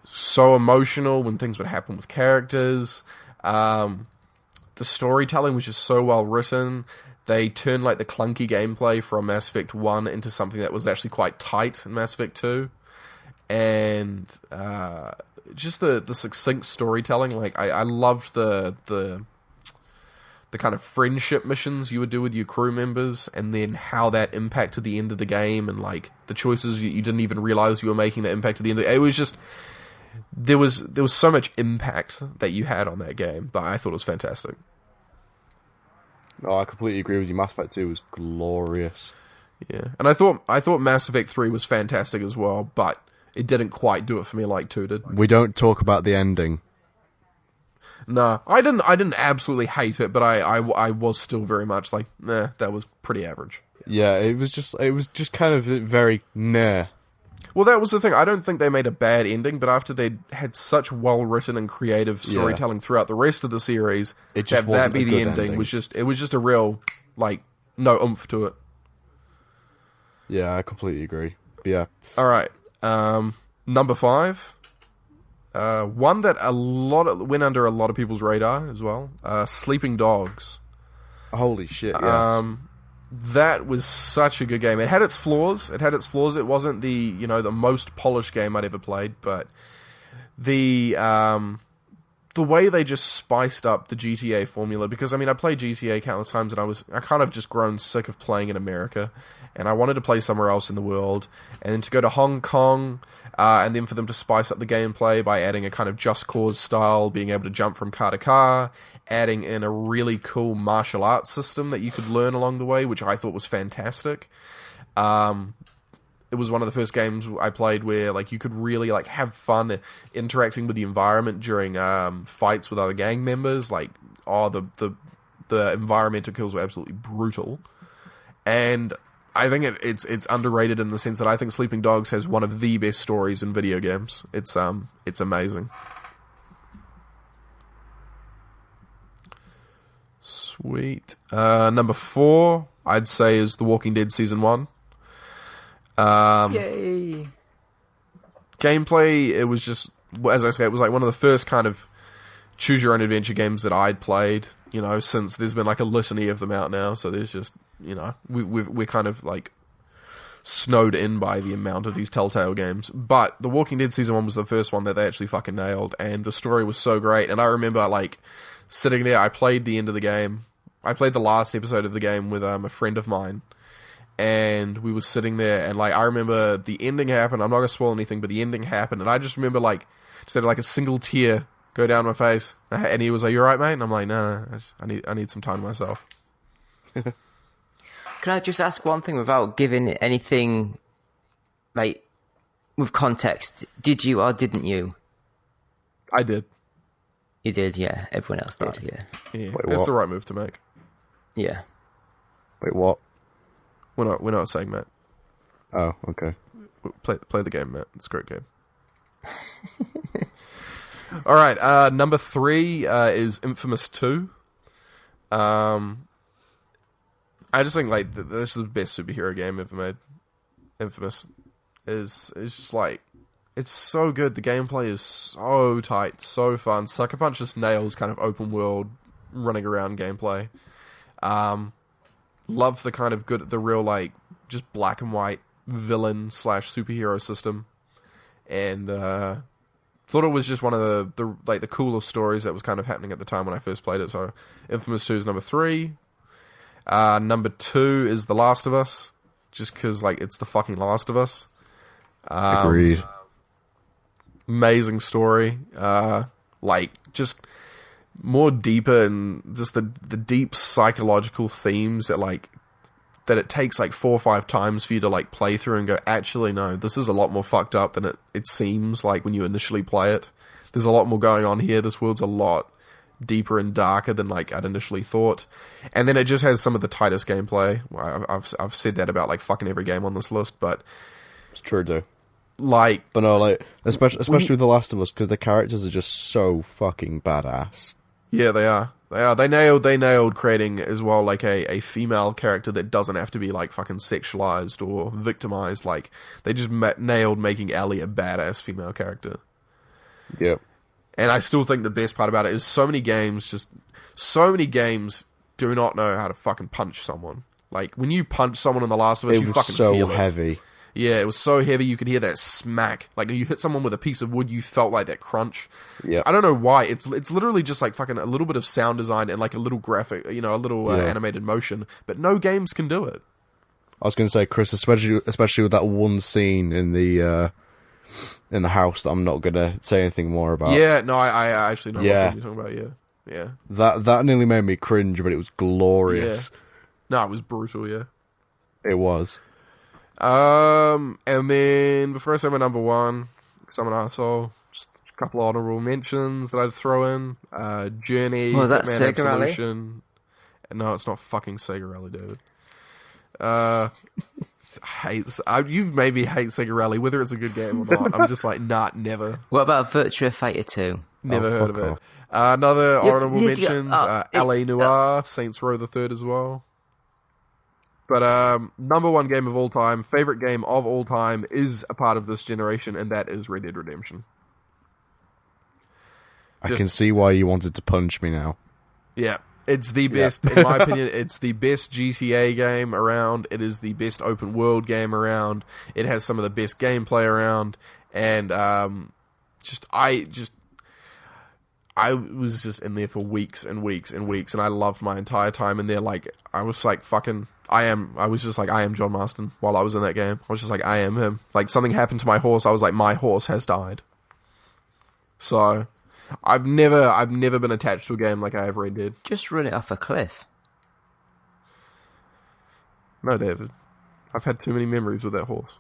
so emotional when things would happen with characters. The storytelling was just so well written. They turned like the clunky gameplay from Mass Effect 1 into something that was actually quite tight in Mass Effect 2. And just the succinct storytelling. Like, I loved the kind of friendship missions you would do with your crew members, and then how that impacted the end of the game, and like the choices you didn't even realize you were making that impacted the end. It was just there was so much impact that you had on that game that I thought it was fantastic. No, I completely agree with you. Mass Effect 2 was glorious. Yeah, and I thought Mass Effect 3 was fantastic as well, but it didn't quite do it for me like 2 did. We don't talk about the ending. No, I didn't absolutely hate it, but I was still very much like, nah, that was pretty average. Yeah, it was just kind of very nah. Well, that was the thing. I don't think they made a bad ending, but after they had such well-written and creative storytelling throughout the rest of the series, that be the ending was just a real, like, no oomph to it. Yeah, I completely agree. But yeah. All right. Number 5. One that went under a lot of people's radar as well. Sleeping Dogs. Holy shit, yes. That was such a good game. It had its flaws. It wasn't the most polished game I'd ever played, but the way they just spiced up the GTA formula, because I mean I played GTA countless times and I kind of just grown sick of playing in America, and I wanted to play somewhere else in the world, and then to go to Hong Kong, and then for them to spice up the gameplay by adding a kind of Just Cause style, being able to jump from car to car, adding in a really cool martial arts system that you could learn along the way, which I thought was fantastic. it was one of the first games I played where like you could really like have fun interacting with the environment during fights with other gang members. Like, the environmental kills were absolutely brutal, and I think it's underrated in the sense that I think Sleeping Dogs has one of the best stories in video games. It's amazing. Sweet. Number 4, I'd say, is The Walking Dead Season 1. Yay! Gameplay, it was just, as I say, it was like one of the first kind of choose-your-own-adventure games that I'd played, since there's been like a litany of them out now, so there's just, we're kind of like snowed in by the amount of these Telltale games. But The Walking Dead Season 1 was the first one that they actually fucking nailed, and the story was so great, and I remember like sitting there, I played the end of the game. I played the last episode of the game with a friend of mine, and we were sitting there, and like I remember the ending happened. I'm not gonna spoil anything, but the ending happened, and I just remember like just had like a single tear go down my face, and he was like, "You alright, mate?" And I'm like, "No, I need some time to myself." Can I just ask one thing without giving anything, like, with context? Did you or didn't you? I did. You did, yeah. Everyone else did, yeah. Yeah, Wait, that's what? the right move to make. Yeah. Wait, what? We're not saying Matt. Oh, okay. Play the game, Matt. It's a great game. All right, number 3 is Infamous 2. I just think like this is the best superhero game ever made. Infamous is just like, it's so good. The gameplay is so tight, so fun. Sucker Punch just nails kind of open world running around gameplay. Love the kind of the real like just black and white villain / superhero system, and thought it was just one of the coolest stories that was kind of happening at the time when I first played it. So Infamous 2 is number 3. Number 2 is The Last of Us, just because like it's the fucking Last of Us. Agreed. Amazing story. Like just more deeper and just the deep psychological themes that it takes like 4 or 5 times for you to like play through and go, actually no, this is a lot more fucked up than it seems like when you initially play it. There's a lot more going on here. This world's a lot deeper and darker than like I'd initially thought. And then it just has some of the tightest gameplay. I've said that about like fucking every game on this list, but It's true, though. like, But no, like especially with The Last of Us, because the characters are just so fucking badass. yeah, they are. They nailed creating as well like a female character that doesn't have to be like fucking sexualized or victimized. Like they just nailed making Ellie a badass female character. Yep. And I still think the best part about it is so many games do not know how to fucking punch someone. Like when you punch someone in The Last of Us, It you was fucking so feel it. heavy. Yeah, it was so heavy you could hear that smack. Like you hit someone with a piece of wood, you felt like that crunch. Yeah. I don't know why. It's literally just like fucking a little bit of sound design and like a little graphic, a little animated motion. But no games can do it. I was going to say, Chris, especially with that one scene in the house that I'm not going to say anything more about. Yeah, no, I actually know what Yeah. scene you're talking about. Yeah. That nearly made me cringe, but it was glorious. No, it was brutal. Yeah. It was. And then before I say my number 1, because I'm an asshole, just a couple of honorable mentions that I'd throw in. Journey, Was that Hitman Sega Rally? Absolution. No, it's not fucking Sega Rally, David. You've made me hate Sega Rally, whether it's a good game or not. I'm just like, nah, never. What about Virtua Fighter 2? Never heard of fuck it. off. Another honorable did you- mentions, oh, LA Noire, Saints Row the Third as well. But number 1 game of all time, favorite game of all time, is a part of this generation, and that is Red Dead Redemption. I can see why you wanted to punch me now. Yeah, it's the best, in my opinion, it's the best GTA game around. It is the best open world game around. It has some of the best gameplay around, and I was just in there for weeks and weeks and weeks, and I loved my entire time in there. Like, I was like, I am John Marston while I was in that game. I was just like, I am him. Like, something happened to my horse, I was like, my horse has died. So, I've never been attached to a game like I have Red Dead. Just run it off a cliff. No, David. I've had too many memories with that horse.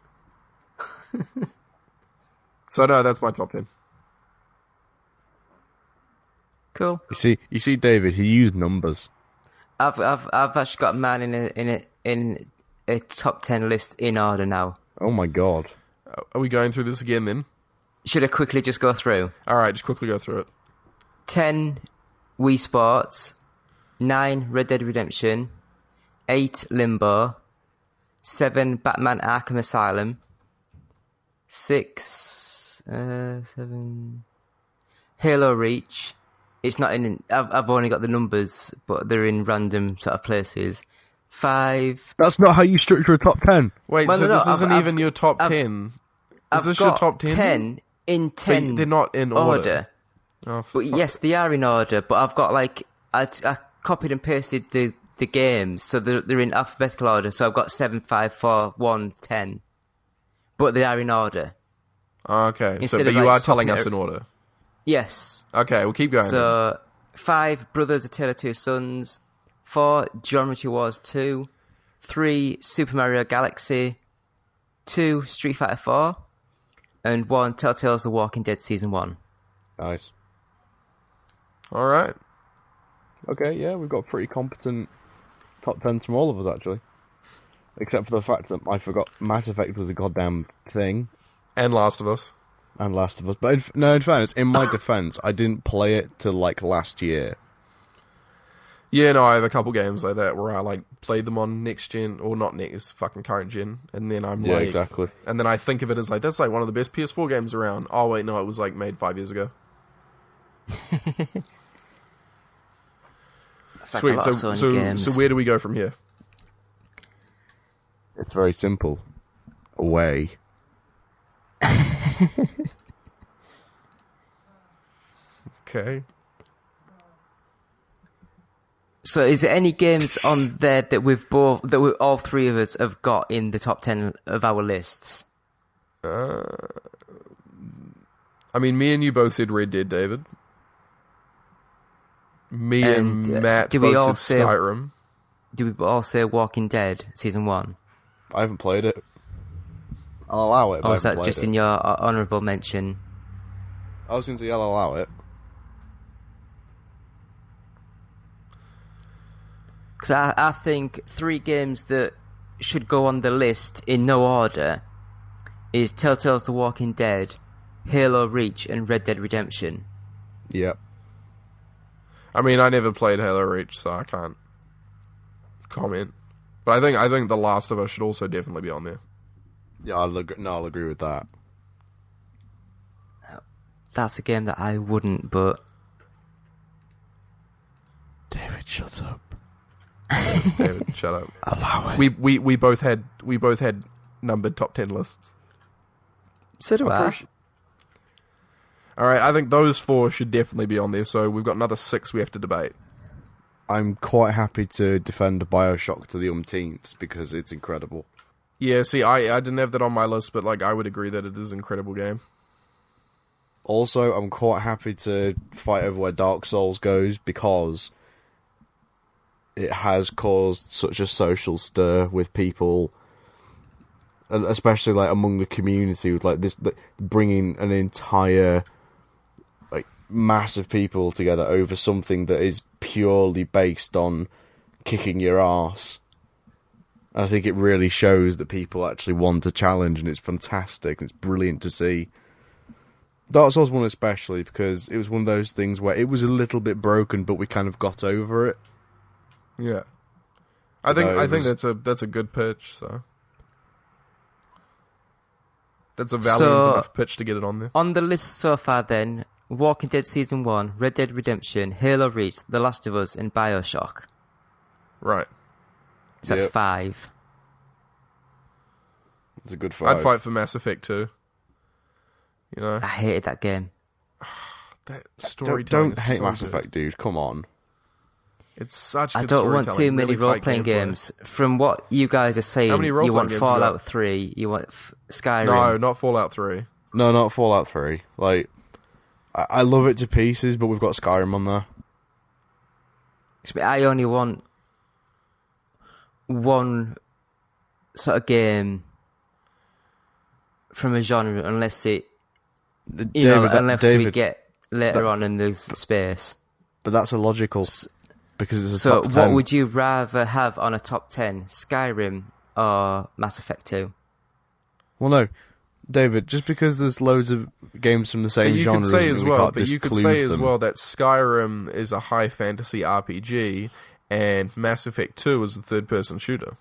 So no, that's my top 10. Cool. You see, David, he used numbers. I've actually got mine in a top 10 list in order now. Oh my god. Are we going through this again then? Should I quickly just go through? All right, just quickly go through it. 10 Wii Sports, 9 Red Dead Redemption, 8 Limbo, 7 Batman Arkham Asylum, 7 Halo Reach. It's not in. I've only got the numbers, but they're in random sort of places. 5. That's not how you structure a top 10. Wait, Well, so no, this isn't I've- even your top I've- 10? Is I've this got your top 10? 10 in 10. They're not in order. Oh, But fuck. yes, they are in order. But I've got I copied and pasted the games, so they're in alphabetical order. So I've got 7, 5, 4, 1, 10. But they are in order. Okay, Instead but of, you like, are telling swapping us it- in order. Yes. Okay, we'll keep going. So 5 Brothers: A Tale of Two Sons, 4 Geometry Wars 2, 3 Super Mario Galaxy, 2 Street Fighter 4, and 1 Telltale's The Walking Dead Season 1. Nice. All right. Okay, yeah, we've got a pretty competent top 10 from all of us, actually. Except for the fact that I forgot Mass Effect was a goddamn thing, And Last of Us. and Last of Us. But in fairness, in my defense, I didn't play it till, last year. Yeah, no, I have a couple games like that where I played them on next gen, or not next, fucking current gen, and then I'm Yeah, exactly. and then I think of it as that's one of the best PS4 games around. Oh wait, no, it was made 5 years ago. It's like a Sweet. lot of Sony games. So where do we go from here? It's very simple. Away. Okay. So, is there any games on there that all three of us have got in the top 10 of our lists? I mean, me and you both said Red Dead, David. Me and Matt do we all both said say- Skyrim. Do we all say Walking Dead Season 1? I haven't played it. I'll allow it, but Or I is haven't that played just it. in your honourable mention? I was going to say I'll allow it. Because I think 3 games that should go on the list in no order is Telltale's The Walking Dead, Halo Reach, and Red Dead Redemption. Yep. I mean, I never played Halo Reach, so I can't comment. But I think The Last of Us should also definitely be on there. Yeah, I'll agree with that. That's a game that I wouldn't, but David, shut up. David, shut up. Allow it. We both had numbered top 10 lists. so do I. All right, I think those 4 should definitely be on there. So we've got another 6 we have to debate. I'm quite happy to defend BioShock to the umpteenth because it's incredible. Yeah, see, I didn't have that on my list, but I would agree that it is an incredible game. Also, I'm quite happy to fight over where Dark Souls goes because it has caused such a social stir with people, and especially among the community, with this bringing an entire mass of people together over something that is purely based on kicking your arse. I think it really shows that people actually want a challenge, and it's fantastic, and it's brilliant to see. Dark Souls 1 especially, because it was one of those things where it was a little bit broken, but we kind of got over it. Yeah, I think that's a good pitch. So that's a valiant enough pitch to get it on there. On the list so far then, Walking Dead Season 1, Red Dead Redemption, Halo Reach, The Last of Us, and BioShock. Right. So that's Yep. 5. It's a good fight. I'd fight for Mass Effect too. You know, I hated that game. that storytelling. Don't is hate so Mass good. Effect, dude. Come on. It's such. I Good don't want too storytelling, many really tight role-playing gameplay. games. From what you guys are saying, How many you role-playing want games you Fallout got? 3, you want Skyrim. No, not Fallout 3. No, not Fallout 3. I love it to pieces, but we've got Skyrim on there. I only want one sort of game from a genre unless it, David, unless we get later on and there's space. But that's illogical because it's a So, top 10. what would you rather have on a top 10, Skyrim or Mass Effect 2? Well, no, David. Just because there's loads of games from the same genre, you could say as them. well that Skyrim is a high fantasy RPG, and Mass Effect 2 is a third-person shooter.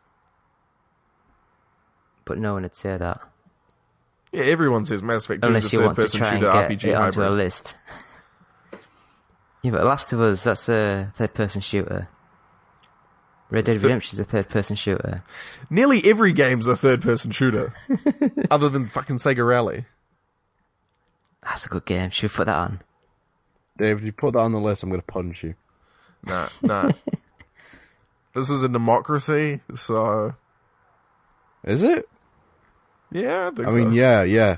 But no one would say that. Yeah, everyone says Mass Effect 2 Unless is a you want to third-person try and shooter get RPG it onto a hybrid. list. Yeah, but Last of Us, that's a third-person shooter. Red Dead Redemption is a third-person shooter. Nearly every game's a third-person shooter, other than fucking Sega Rally. That's a good game. Should we put that on? David, if you put that on the list, I'm going to punch you. Nah. This is a democracy, so... Is it? Yeah, I think I so. mean, yeah.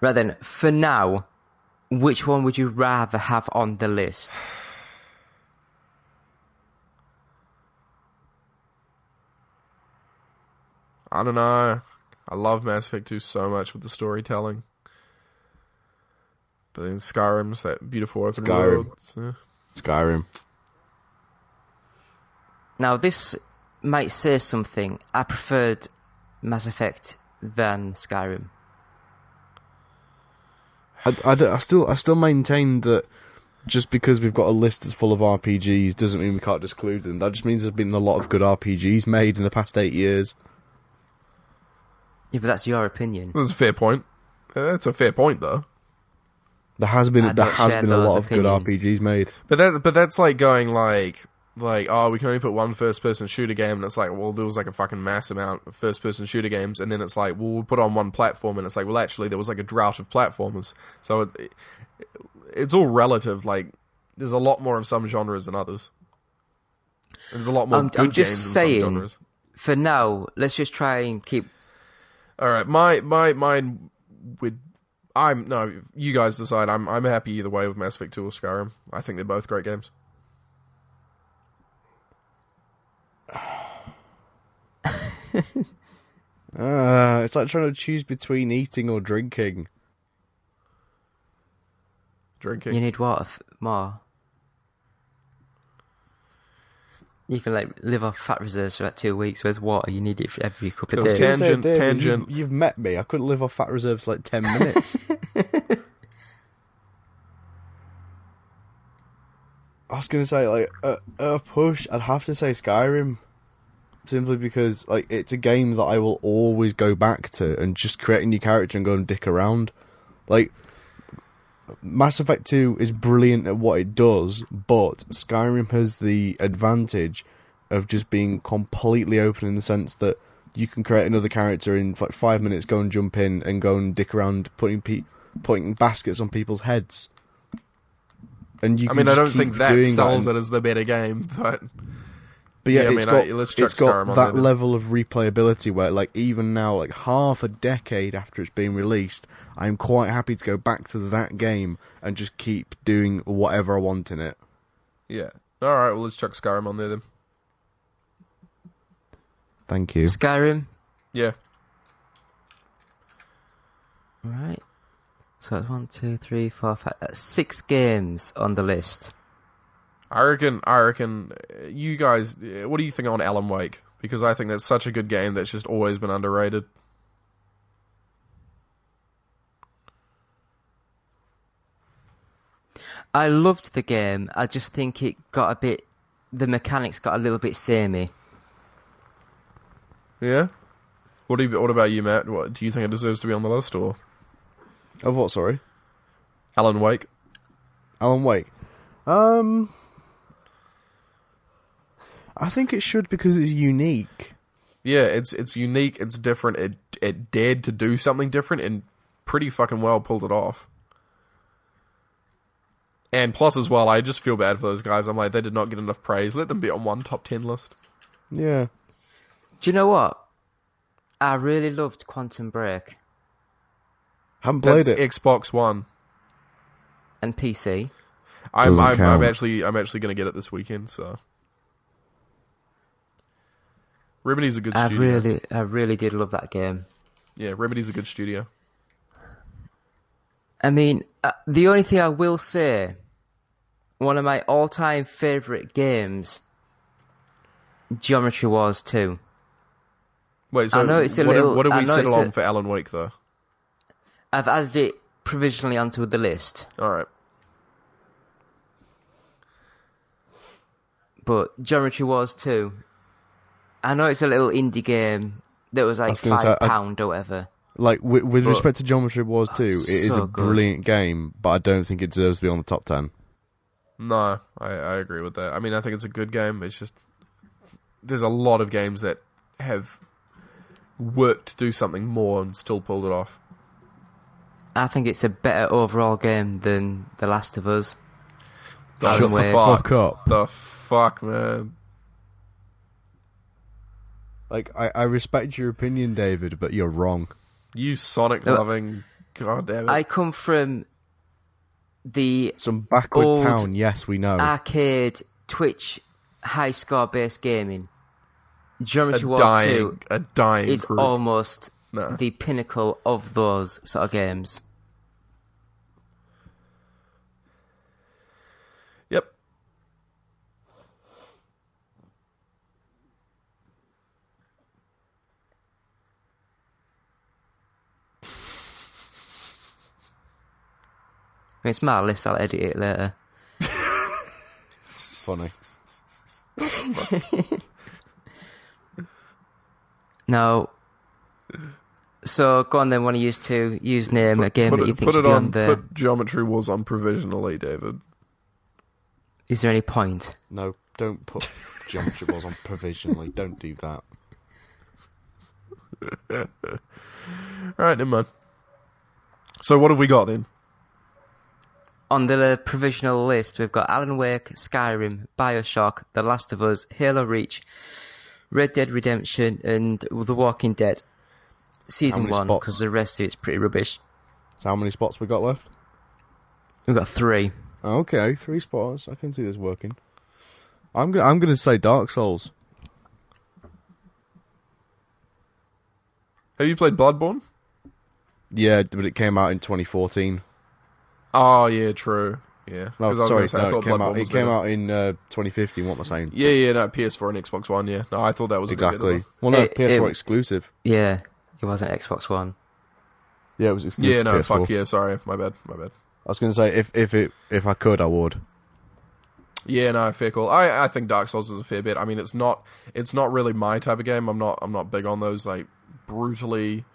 Right then, for now, which one would you rather have on the list? I don't know. I love Mass Effect 2 so much with the storytelling. But then Skyrim's that beautiful open world. So. Skyrim. Now, this might say something. I preferred Mass Effect than Skyrim. I still maintain that just because we've got a list that's full of RPGs doesn't mean we can't exclude them. That just means there's been a lot of good RPGs made in the past 8 years. Yeah, but that's your opinion. That's a fair point. That's a fair point, though. There has been I a don't share lot those of good opinions. RPGs made. But that's like going like oh, we can only put one first-person shooter game, and it's like, well, there was like a fucking mass amount of first-person shooter games, and then it's like, well, we'll put on one platform, and it's like, well, actually, there was like a drought of platformers. So it's all relative. Like, there's a lot more of some genres than others. There's a lot more good I'm games just in saying, some genres. for now, let's just try and keep... All right, mine would... you guys decide. I'm happy either way with Mass Effect 2 or Skyrim. I think they're both great games. It's like trying to choose between eating or drinking. Drinking. You need water more. You can like live off fat reserves for like 2 weeks, whereas water, you need it for every couple of Feels days. Tangent. You've met me. I couldn't live off fat reserves for like 10 minutes. I was going to say, like, a push, I'd have to say Skyrim. Simply because, like, it's a game that I will always go back to and just create a new character and go and dick around. Like, Mass Effect 2 is brilliant at what it does, but Skyrim has the advantage of just being completely open in the sense that you can create another character in like 5 minutes, go and jump in and go and dick around putting baskets on people's heads. And you can I don't keep think that doing sells that it as the better game, but yeah, let's chuck it's got Skyrim on that there. level of replayability where, like, even now, like half a decade after it's been released, I'm quite happy to go back to that game and just keep doing whatever I want in it. Yeah. All right, well, let's chuck Skyrim on there then. Thank you. Skyrim. Yeah. Right. So it's 1, 2, 3, 4, 5, 6 games on the list. I reckon, you guys, what do you think on Alan Wake? Because I think that's such a good game that's just always been underrated. I loved the game. I just think the mechanics got a little bit samey. Yeah? What about you, Matt? What, do you think it deserves to be on the list, or? Of what, sorry? Alan Wake? Alan Wake. I think it should because it's unique. Yeah, it's unique, it's different, it dared to do something different and pretty fucking well pulled it off. And plus as well, I just feel bad for those guys. I'm like, they did not get enough praise. Let them be on one top 10 list. Yeah. Do you know what? I really loved Quantum Break. Haven't played That's it. Xbox One. And PC. I'm Doesn't count. actually going to get it this weekend, so... Remedy's a good studio. I really did love that game. Yeah, Remedy's a good studio. I mean, the only thing I will say, one of my all-time favourite games, Geometry Wars 2. Wait, so I know it's a what do we settle on for Alan Wake, though? I've added it provisionally onto the list. All right. But Geometry Wars 2, I know it's a little indie game that was like £5 or whatever. Like, with respect to Geometry Wars 2, it is a brilliant game, but I don't think it deserves to be on the top 10. No, I agree with that. I mean, I think it's a good game. It's just, there's a lot of games that have worked to do something more and still pulled it off. I think it's a better overall game than The Last of Us. Shut the fuck up. The fuck, man. Like, I respect your opinion, David, but you're wrong. You Sonic-loving... God damn it. I come from some backward town, yes, we know. Arcade, Twitch, high-score-based gaming. Geometry Wars 2 is group. almost the pinnacle of those sort of games. Yep. It's my list, I'll edit it later. Funny. No. So, go on then, one of you to name a game that you think should be on there. Put Geometry Wars on provisionally, David. Is there any point? No, don't put Geometry Wars on provisionally. Don't do that. Alright, never mind. So what have we got then? On the provisional list, we've got Alan Wake, Skyrim, Bioshock, The Last of Us, Halo Reach, Red Dead Redemption, and The Walking Dead. Season 1, because the rest of it's pretty rubbish. So how many spots we got left? We've got 3. Okay, 3 spots. I can see this working. I'm gonna say Dark Souls. Have you played Bloodborne? Yeah, but it came out in 2014. Oh, yeah, true. Yeah. No, sorry, it came out in 2015, what am I saying? Yeah, no, PS4 and Xbox One, yeah. No, I thought that was exactly. Well, no, PS4 exclusive. Yeah, it wasn't Xbox One. Yeah, it was exclusive. Yeah, no, PS4. fuck yeah, sorry, my bad. I was going to say, if I could, I would. Yeah, no, fair call. I think Dark Souls is a fair bet. I mean, it's not really my type of game. I'm not big on those, like, brutally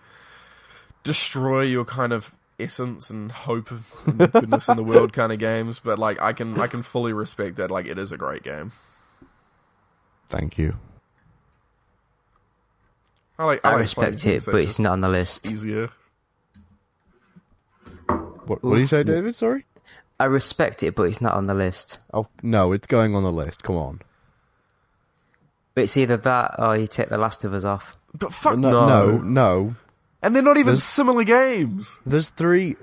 destroy your kind of essence and hope and goodness in the world kind of games, but like I can fully respect that. Like, it is a great game. Thank you. I respect it, but it's not on the list. Easier. What do you say, David? Sorry. I respect it, but it's not on the list. Oh no, it's going on the list. Come on. But it's either that or you take The Last of Us off. But fuck no. And they're not even similar games. There's three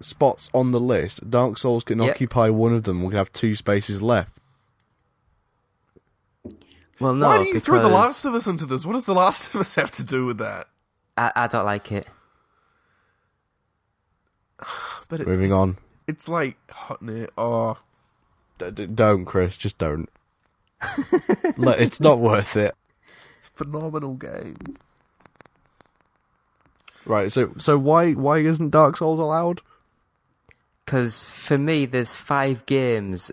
spots on the list. Dark Souls can occupy one of them. We can have 2 spaces left. Well, no. Why do you throw The Last of Us into this? What does The Last of Us have to do with that? I don't like it. But moving on. It's like oh, don't, Chris. Just don't. It's not worth it. It's a phenomenal game. Right, so why isn't Dark Souls allowed? Because for me, there's 5 games,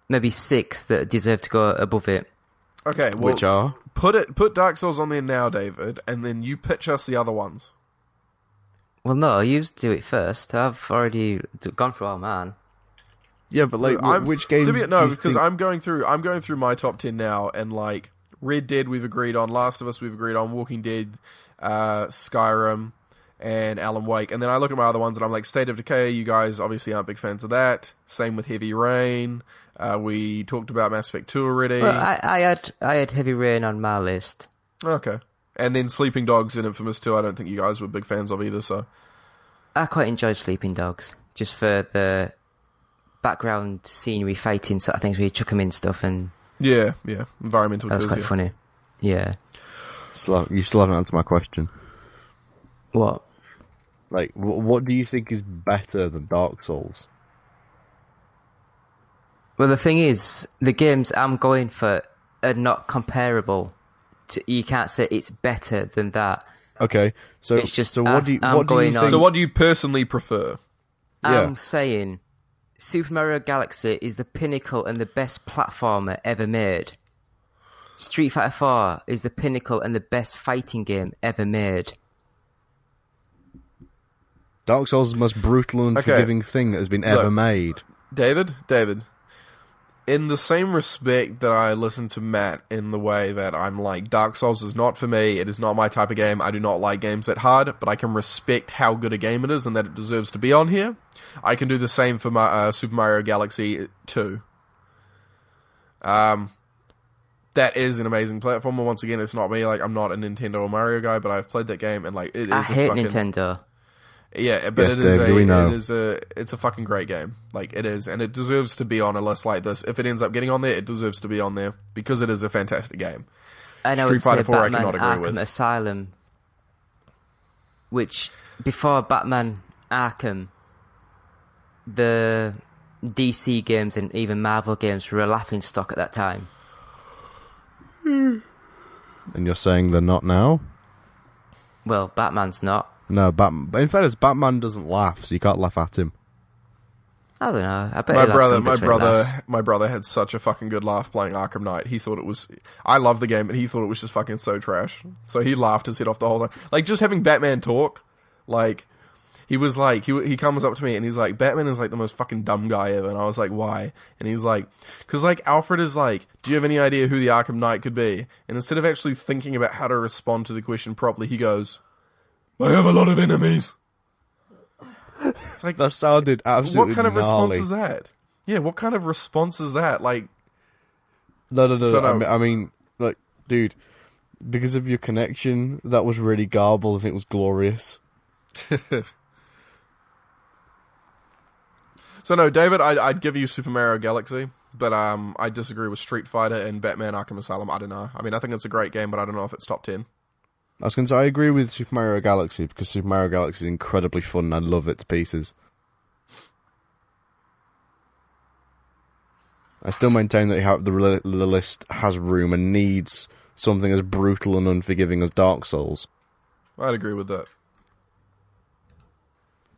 maybe 6, that deserve to go above it. Okay, well, which are? Put Dark Souls on there now, David, and then you pitch us the other ones. Well, no, you do it first. I've already gone through all mine. Yeah, but like, which games? Because I'm going through my top 10 now, and like Red Dead we've agreed on, Last of Us we've agreed on, Walking Dead, Skyrim, and Alan Wake, and then I look at my other ones and I'm like, State of Decay, you guys obviously aren't big fans of that. Same with Heavy Rain. We talked about Mass Effect 2 already. Well, I had Heavy Rain on my list. Okay. And then Sleeping Dogs and Infamous 2, I don't think you guys were big fans of either, so... I quite enjoyed Sleeping Dogs, just for the background scenery fighting sort of things where you chuck them in stuff and Yeah. Environmental That was kills quite you. funny. Yeah. You still haven't answered my question. What? Like, what do you think is better than Dark Souls? Well, the thing is, the games I'm going for are not comparable. You can't say it's better than that. Okay, so It's just what do you going think? on- So what do you personally prefer? Yeah. I'm saying Super Mario Galaxy is the pinnacle and the best platformer ever made. Street Fighter 4 is the pinnacle and the best fighting game ever made. Dark Souls is the most brutal and unforgiving thing that has been ever made. David, in the same respect that I listen to Matt in the way that I'm like, Dark Souls is not for me, it is not my type of game, I do not like games that hard, but I can respect how good a game it is and that it deserves to be on here. I can do the same for my Super Mario Galaxy 2. That is an amazing platformer. Once again, it's not me, like, I'm not a Nintendo or Mario guy, but I've played that game, and like, it is I hate fucking... Nintendo. Yeah, but Yes, Dave, we know. it's a fucking great game. Like, it is, and it deserves to be on a list like this. If it ends up getting on there, it deserves to be on there because it is a fantastic game. I know Street it's Fighter 4 I Batman cannot agree Arkham with. Asylum, which before Batman Arkham, the DC games and even Marvel games were a laughing stock at that time. And you're saying they're not now? Well, Batman's not. No, in fairness, Batman doesn't laugh, so you can't laugh at him. I don't know. I bet he'll have some bits where he laughs. My brother had such a fucking good laugh playing Arkham Knight. He thought it was... I love the game, but he thought it was just fucking so trash. So he laughed his head off the whole time. Like, just having Batman talk, like... He was like... He comes up to me and he's like, Batman is like the most fucking dumb guy ever. And I was like, why? And he's like... Because like, Alfred is like, do you have any idea who the Arkham Knight could be? And instead of actually thinking about how to respond to the question properly, he goes... I have a lot of enemies. It's like, That sounded absolutely what kind of gnarly. response is that? Yeah, what kind of response is that? Like, No. So no. I mean, like, dude, because of your connection, that was really garbled and it was glorious. so no, David, I'd give you Super Mario Galaxy, but I disagree with Street Fighter and Batman Arkham Asylum. I don't know. I mean, I think it's a great game, but I don't know if it's top 10. I was going to say, I agree with Super Mario Galaxy, because Super Mario Galaxy is incredibly fun and I love it to pieces. I still maintain that the list has room and needs something as brutal and unforgiving as Dark Souls. I'd agree with that.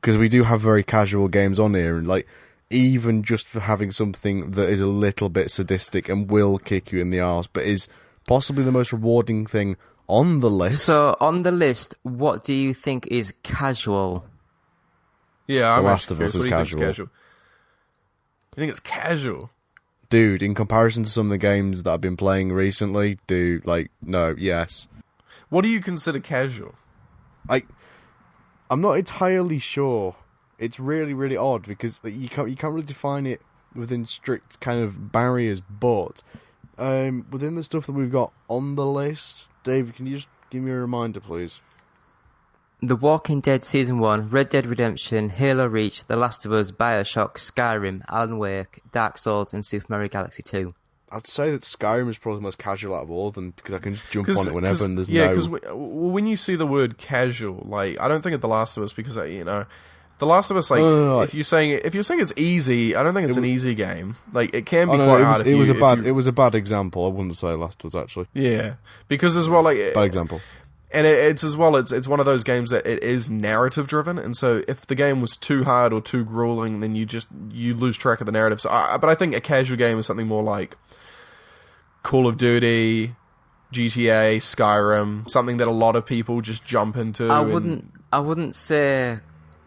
Because we do have very casual games on here, and like, even just for having something that is a little bit sadistic and will kick you in the arse, but is possibly the most rewarding thing on the list. So, on the list, what do you think is casual? Yeah, I'm The Last actually of Us curious. is What do you think casual. casual. You think it's casual? Dude, in comparison to some of the games that I've been playing recently, dude, like, no, yes. What do you consider casual? I'm not entirely sure. It's really, really odd because you can't really define it within strict kind of barriers, but within the stuff that we've got on the list, Dave, can you just give me a reminder, please? The Walking Dead Season 1, Red Dead Redemption, Halo Reach, The Last of Us, Bioshock, Skyrim, Alan Wake, Dark Souls, and Super Mario Galaxy 2. I'd say that Skyrim is probably the most casual out of all of them because I can just jump on it whenever and there's because when you see the word casual, like, I don't think of The Last of Us because, you know, The Last of Us, like, No. if you're saying it's easy, I don't think it's an easy game. Like, it can be no, quite it hard. was, if it was you, it was a bad example. I wouldn't say Last was actually Yeah, because as well, like, bad example. and it's as well, it's one of those games that it is narrative driven, and so if the game was too hard or too grueling, then you lose track of the narrative. So, but I think a casual game is something more like Call of Duty, GTA, Skyrim, something that a lot of people just jump into. I wouldn't say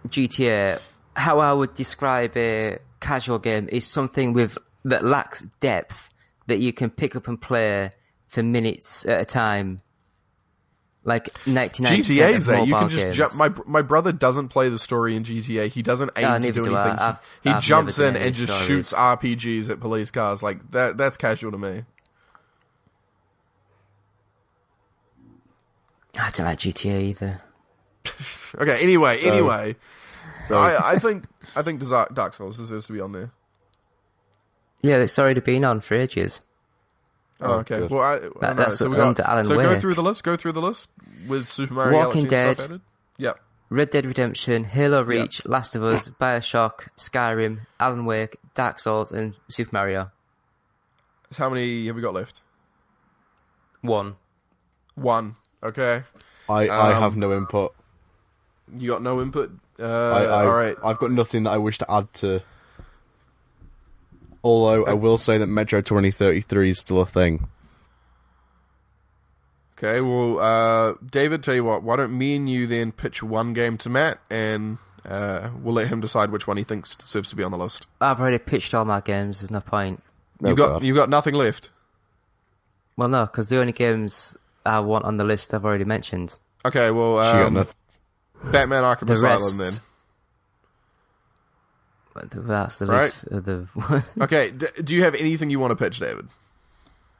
GTA. How I would describe a casual game is something that lacks depth that you can pick up and play for minutes at a time. Like 99% GTA is of that you mobile can just games. jump. My brother doesn't play the story in GTA. He doesn't aim to neither do do I. anything. He I've jumps never in done and any just stories. shoots RPGs at police cars. Like that's casual to me. I don't like GTA either. Okay. Anyway, So- I think Dark Souls deserves to be on there. Yeah, it's already been on for ages. Oh, okay. good. Well, I don't know. That's So we got. under Alan So Wake. go through the list. Go through the list with Super Mario Walking Galaxy and stuff Dead. added. Yep. Red Dead Redemption, Halo Reach, Last of Us, Bioshock, Skyrim, Alan Wake, Dark Souls, and Super Mario. So how many have we got left? 1. One. Okay. I have no input. You got no input. All right. I've got nothing that I wish to add to. Although I will say that Metro 2033 is still a thing. Okay, well, David, tell you what, why don't me and you then pitch one game to Matt, and we'll let him decide which one he thinks deserves to be on the list. I've already pitched all my games, there's no point. You've got nothing left. Well, no, because the only games I want on the list I've already mentioned. Okay, well, She got nothing. Batman Arkham The Asylum rest- then. That's the Right. list of the... Okay, do you have anything you want to pitch, David?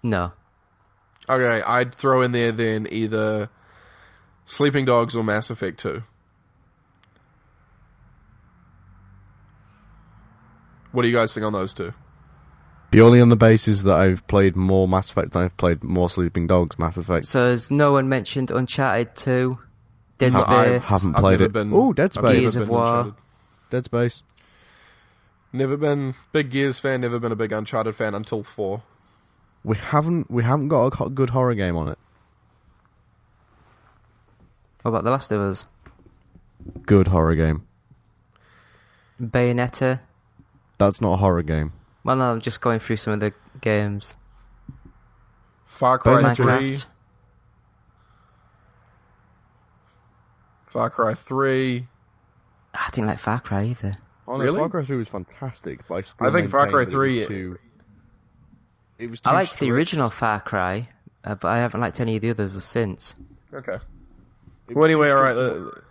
No. Okay, I'd throw in there then either Sleeping Dogs or Mass Effect 2. What do you guys think on those two? Purely on the basis that I've played more Mass Effect than I've played more Sleeping Dogs Mass Effect. So has no one mentioned Uncharted 2, Dead No, I Space? haven't I've played never it. been- Oh, Dead I've Space. Gears never of been War. Uncharted. Dead Space. Never been big Gears fan, never been a big Uncharted fan until 4. We haven't got a good horror game on it. What about The Last of Us? Good horror game. Bayonetta? That's not a horror game. Well, no, I'm just going through some of the games. Far Cry Bayonetta. 3. Minecraft. Far Cry 3. I didn't like Far Cry either. Oh, Really? Far Cry 3 was fantastic, but I still I think Far Cry maintain that 3 It was too I liked strict. the original Far Cry, but I haven't liked any of the others since. Okay. It was Well, anyway, too all right. strict to-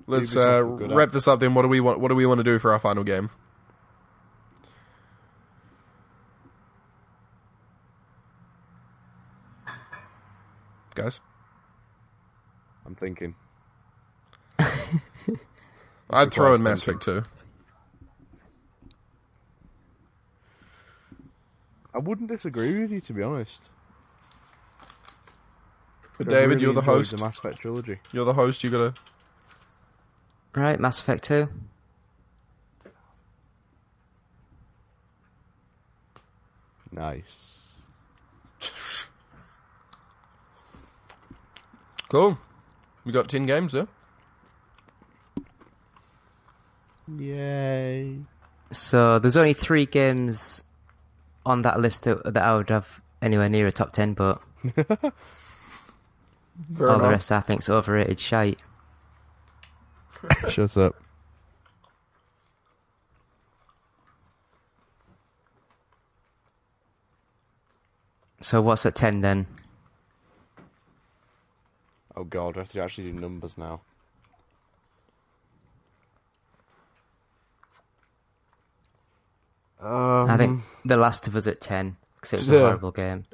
Let's Ubisoft were good wrap at. this up. Then, what do we want? What do we want to do for our final game? Guys, I'm thinking. I'd throw in Surprised Mass thinking. Effect 2. I wouldn't disagree with you, to be honest. But I David, really you're the enjoyed host. The Mass Effect trilogy. You're the host. You gotta. Right, Mass Effect 2. Nice. Cool. We got 10 games there. Yay. So there's only 3 games on that list that I would have anywhere near a top 10, but Fair all the enough. rest I think's overrated shite. Shut up. So what's at 10 then? Oh god, I have to actually do numbers now. I think The Last of Us at 10, because it was a Yeah. horrible game.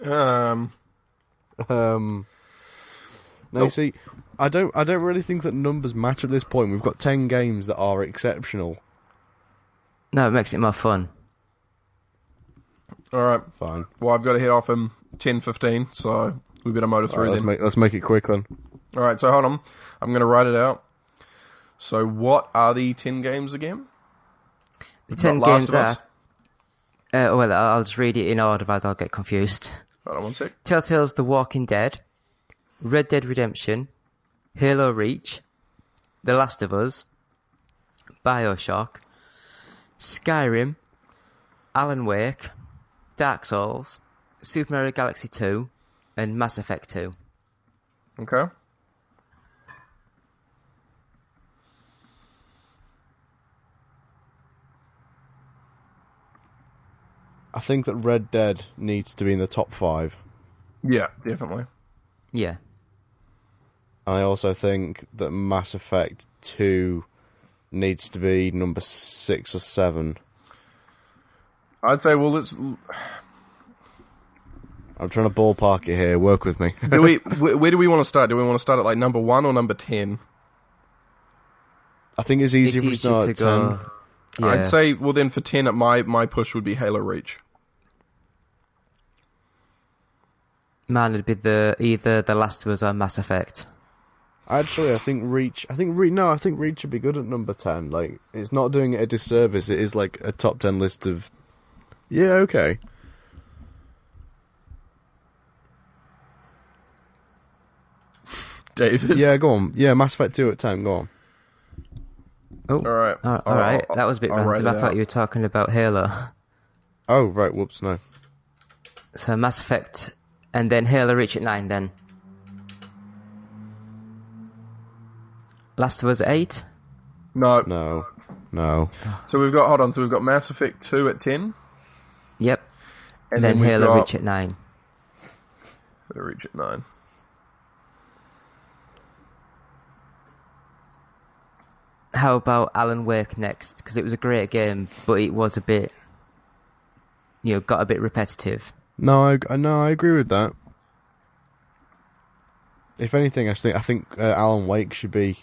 No, see, I don't really think that numbers matter at this point. We've got 10 games that are exceptional. No, it makes it more fun. All right. Fine. Well, I've got to head off in 10:15, so we better motor through Alright, then. let's make it quick then. All right. So hold on. I'm going to write it out. So what are the 10 games again? The 10 Got Last games of Us. are... well, I'll just read it in order, otherwise I'll get confused. Hold on one sec. Telltale's The Walking Dead, Red Dead Redemption, Halo Reach, The Last of Us, Bioshock, Skyrim, Alan Wake, Dark Souls, Super Mario Galaxy 2, and Mass Effect 2. Okay. I think that Red Dead needs to be in the top 5. Yeah, definitely. Yeah. I also think that Mass Effect 2 needs to be number 6 or 7. I'd say, well, let's... I'm trying to ballpark it here. Work with me. Where do we want to start? Do we want to start at like number 1 or number 10? I think it's easier It's if we easier start to at 10. go... Yeah. I'd say, well, then for 10, my push would be Halo Reach. Mine would be either The Last of Us or Mass Effect. Actually, I think Reach would be good at number 10. Like, it's not doing it a disservice. It is like a top 10 list of... Yeah, okay. David? Yeah, go on. Yeah, Mass Effect 2 at 10, go on. Oh, Alright. all right. That was a bit random. I thought you were talking about Halo. Oh, right, whoops, no. So Mass Effect, and then Halo Reach at 9 then. Last of Us at 8? No. No. So we've got Mass Effect 2 at 10. Yep. And then we've Halo got Reach at 9. Halo Reach at 9. How about Alan Wake next? Because it was a great game, but it was a bit, got a bit repetitive. No, I agree with that. If anything, I think Alan Wake should be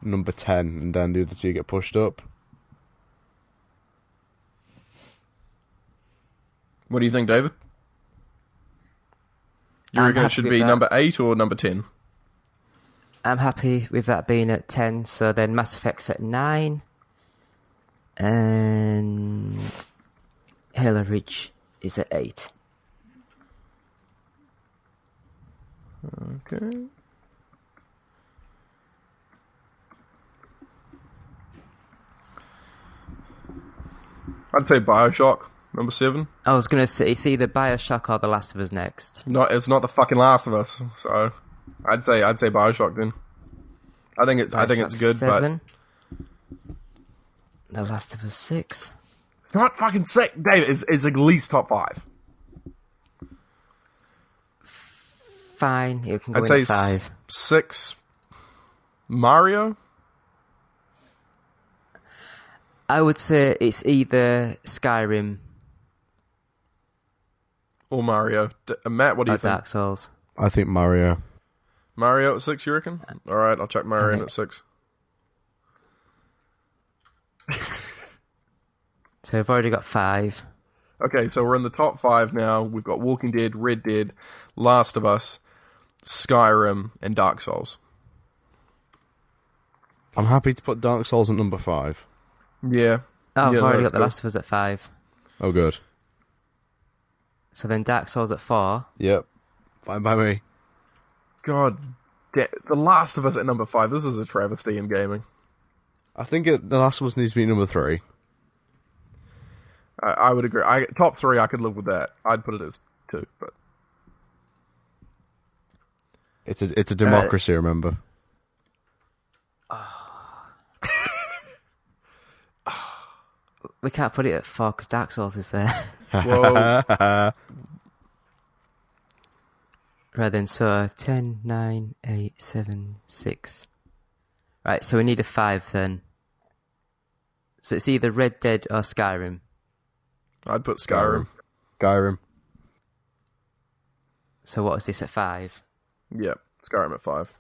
number 10, and then the other two get pushed up. What do you think, David? You reckon it should be number 8 or number 10? I'm happy with that being at 10, so then Mass Effect's at 9, and Halo Reach is at 8. Okay. I'd say Bioshock, number 7. I was going to say, it's either Bioshock or The Last of Us next. No, it's not the fucking Last of Us, so I'd say Bioshock then. I think it's good, 7. The Last of Us 6. It's not fucking sick, David. It's at least top 5. Fine, you can go I'd say in 5. 6. Mario. I would say it's either Skyrim Or Mario. Matt, what do or you think? Dark Souls. I think Mario. Mario at 6, you reckon? Alright, I'll check Mario in at 6. So we've already got 5. Okay, so we're in the top 5 now. We've got Walking Dead, Red Dead, Last of Us, Skyrim, and Dark Souls. I'm happy to put Dark Souls at number 5. Yeah. Oh, Yeah, I've already that's got The good. Last of Us at 5. Oh, good. So then Dark Souls at 4. Yep. Fine by me. God, The Last of Us at number 5. This is a travesty in gaming. I think The Last of Us needs to be number 3. I would agree. Top 3, I could live with that. I'd put it as 2, but It's a democracy, remember. We can't put it at 4 because Dark Souls is there. whoa. Right then, so 10, 9, 8, 7, 6. Right, so we need a 5 then. So it's either Red Dead or Skyrim. I'd put Skyrim. Skyrim. So what was this at 5? Yep, Skyrim at 5.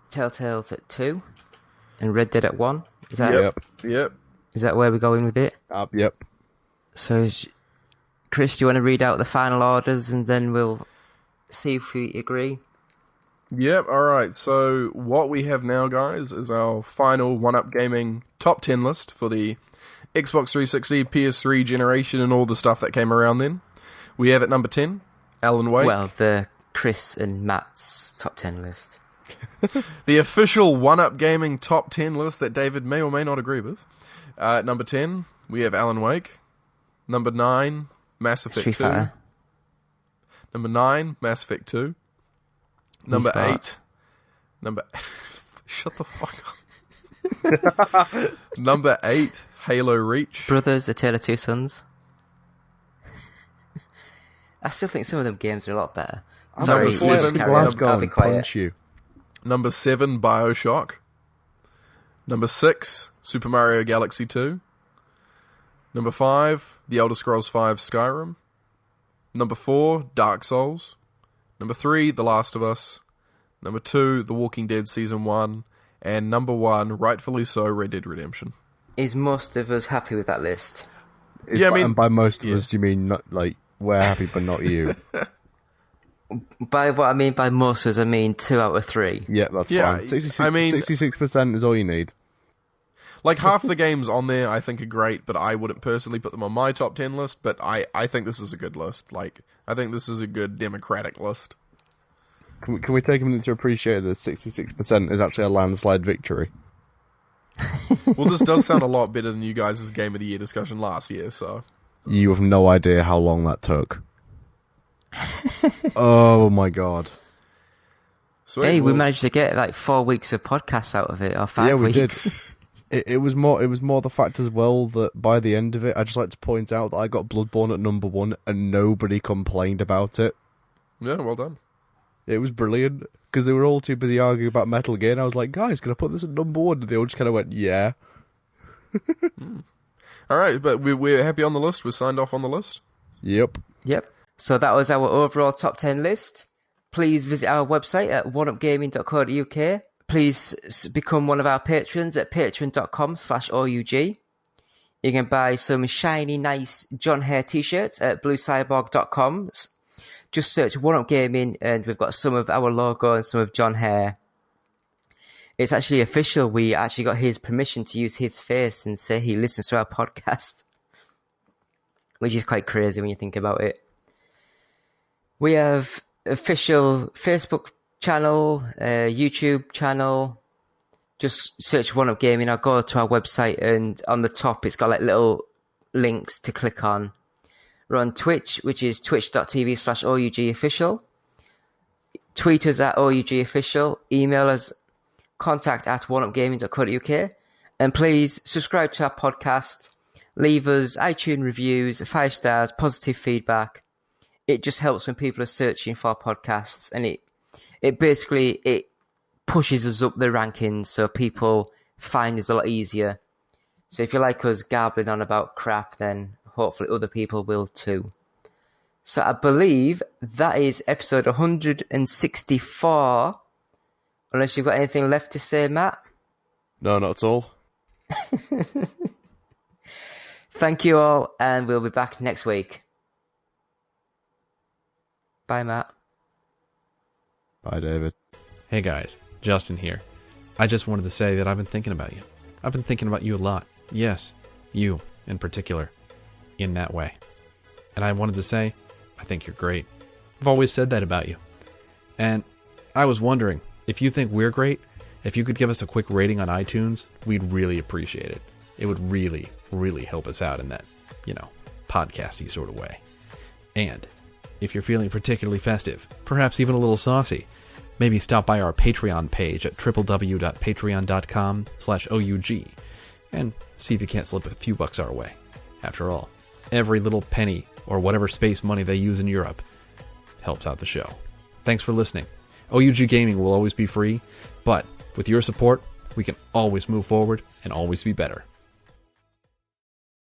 Telltale's at 2. And Red Dead at 1. Is that Yep. Is that where we're going with it? Yep. So, Chris, do you want to read out the final orders and then we'll see if we agree? Yep, alright. So what we have now, guys, is our final one-up gaming top 10 list for the Xbox 360, PS3 generation and all the stuff that came around then. We have at number 10, Alan Wake. Well, the Chris and Matt's top 10 list. The official one-up gaming top 10 list that David may or may not agree with. At number 10, we have Alan Wake. Number 9, Mass Effect Street 2. Fighter. Number 9, Mass Effect 2. Number 8. Shut the fuck up. Number 8, Halo Reach. Brothers, A Tale of Two Sons. I still think some of them games are a lot better. Sorry, Number 7, carry on. Glasgow I'll be and quiet. punch you. Number 7, Bioshock. Number 6, Super Mario Galaxy 2. Number 5, The Elder Scrolls V Skyrim. Number 4, Dark Souls. Number 3, The Last of Us. Number 2, The Walking Dead Season 1. And number 1, rightfully so, Red Dead Redemption. Is most of us happy with that list? Yeah, I mean, and by most of us, do you mean not like we're happy, but not you? By what I mean by most of us, I mean 2 out of 3. Yeah, that's fine. 66% is all you need. Like, half the games on there I think are great, but I wouldn't personally put them on my top 10 list, but I think this is a good list. Like, I think this is a good democratic list. Can we take a minute to appreciate that 66% is actually a landslide victory? Well, this does sound a lot better than you guys' Game of the Year discussion last year, so... You have no idea how long that took. Oh my god. Sweet, Hey, we managed to get like 4 weeks of podcasts out of it, or 5 weeks. Yeah, we did. It was more the fact as well that by the end of it, I'd just like to point out that I got Bloodborne at number 1 and nobody complained about it. Yeah, well done. It was brilliant, because they were all too busy arguing about Metal Gear, and I was like, guys, can I put this at number 1? And they all just kind of went, yeah. Alright, but we're happy on the list? We're signed off on the list? Yep. So that was our overall top 10 list. Please visit our website at oneupgaming.co.uk. Please become one of our patrons at patreon.com/OUG. You can buy some shiny, nice John Hare t-shirts at bluecyborg.com. Just search One Up Gaming and we've got some of our logo and some of John Hare. It's actually official. We actually got his permission to use his face and say he listens to our podcast. Which is quite crazy when you think about it. We have official Facebook channel, YouTube channel. Just search One Up Gaming or go to our website and on the top it's got like little links to click on. We're on Twitch, which is twitch.tv/OUGofficial. Tweet us at OUGofficial. Email us contact@oneupgaming.co.uk. And please subscribe to our podcast. Leave us iTunes reviews, 5 stars, positive feedback. It just helps when people are searching for podcasts, and it basically pushes us up the rankings so people find us a lot easier. So if you like us garbling on about crap, then hopefully other people will too. So I believe that is episode 164. Unless you've got anything left to say, Matt? No, not at all. Thank you all, and we'll be back next week. Bye, Matt. Bye, David. Hey guys, Justin here. I just wanted to say that I've been thinking about you. I've been thinking about you a lot. Yes, you in particular. In that way. And I wanted to say, I think you're great. I've always said that about you. And I was wondering, if you think we're great, if you could give us a quick rating on iTunes, we'd really appreciate it. It would really, really help us out in that, podcasty sort of way. And if you're feeling particularly festive, perhaps even a little saucy, maybe stop by our Patreon page at www.patreon.com/OUG and see if you can't slip a few bucks our way. After all, every little penny or whatever space money they use in Europe helps out the show. Thanks for listening. OUG Gaming will always be free, but with your support, we can always move forward and always be better.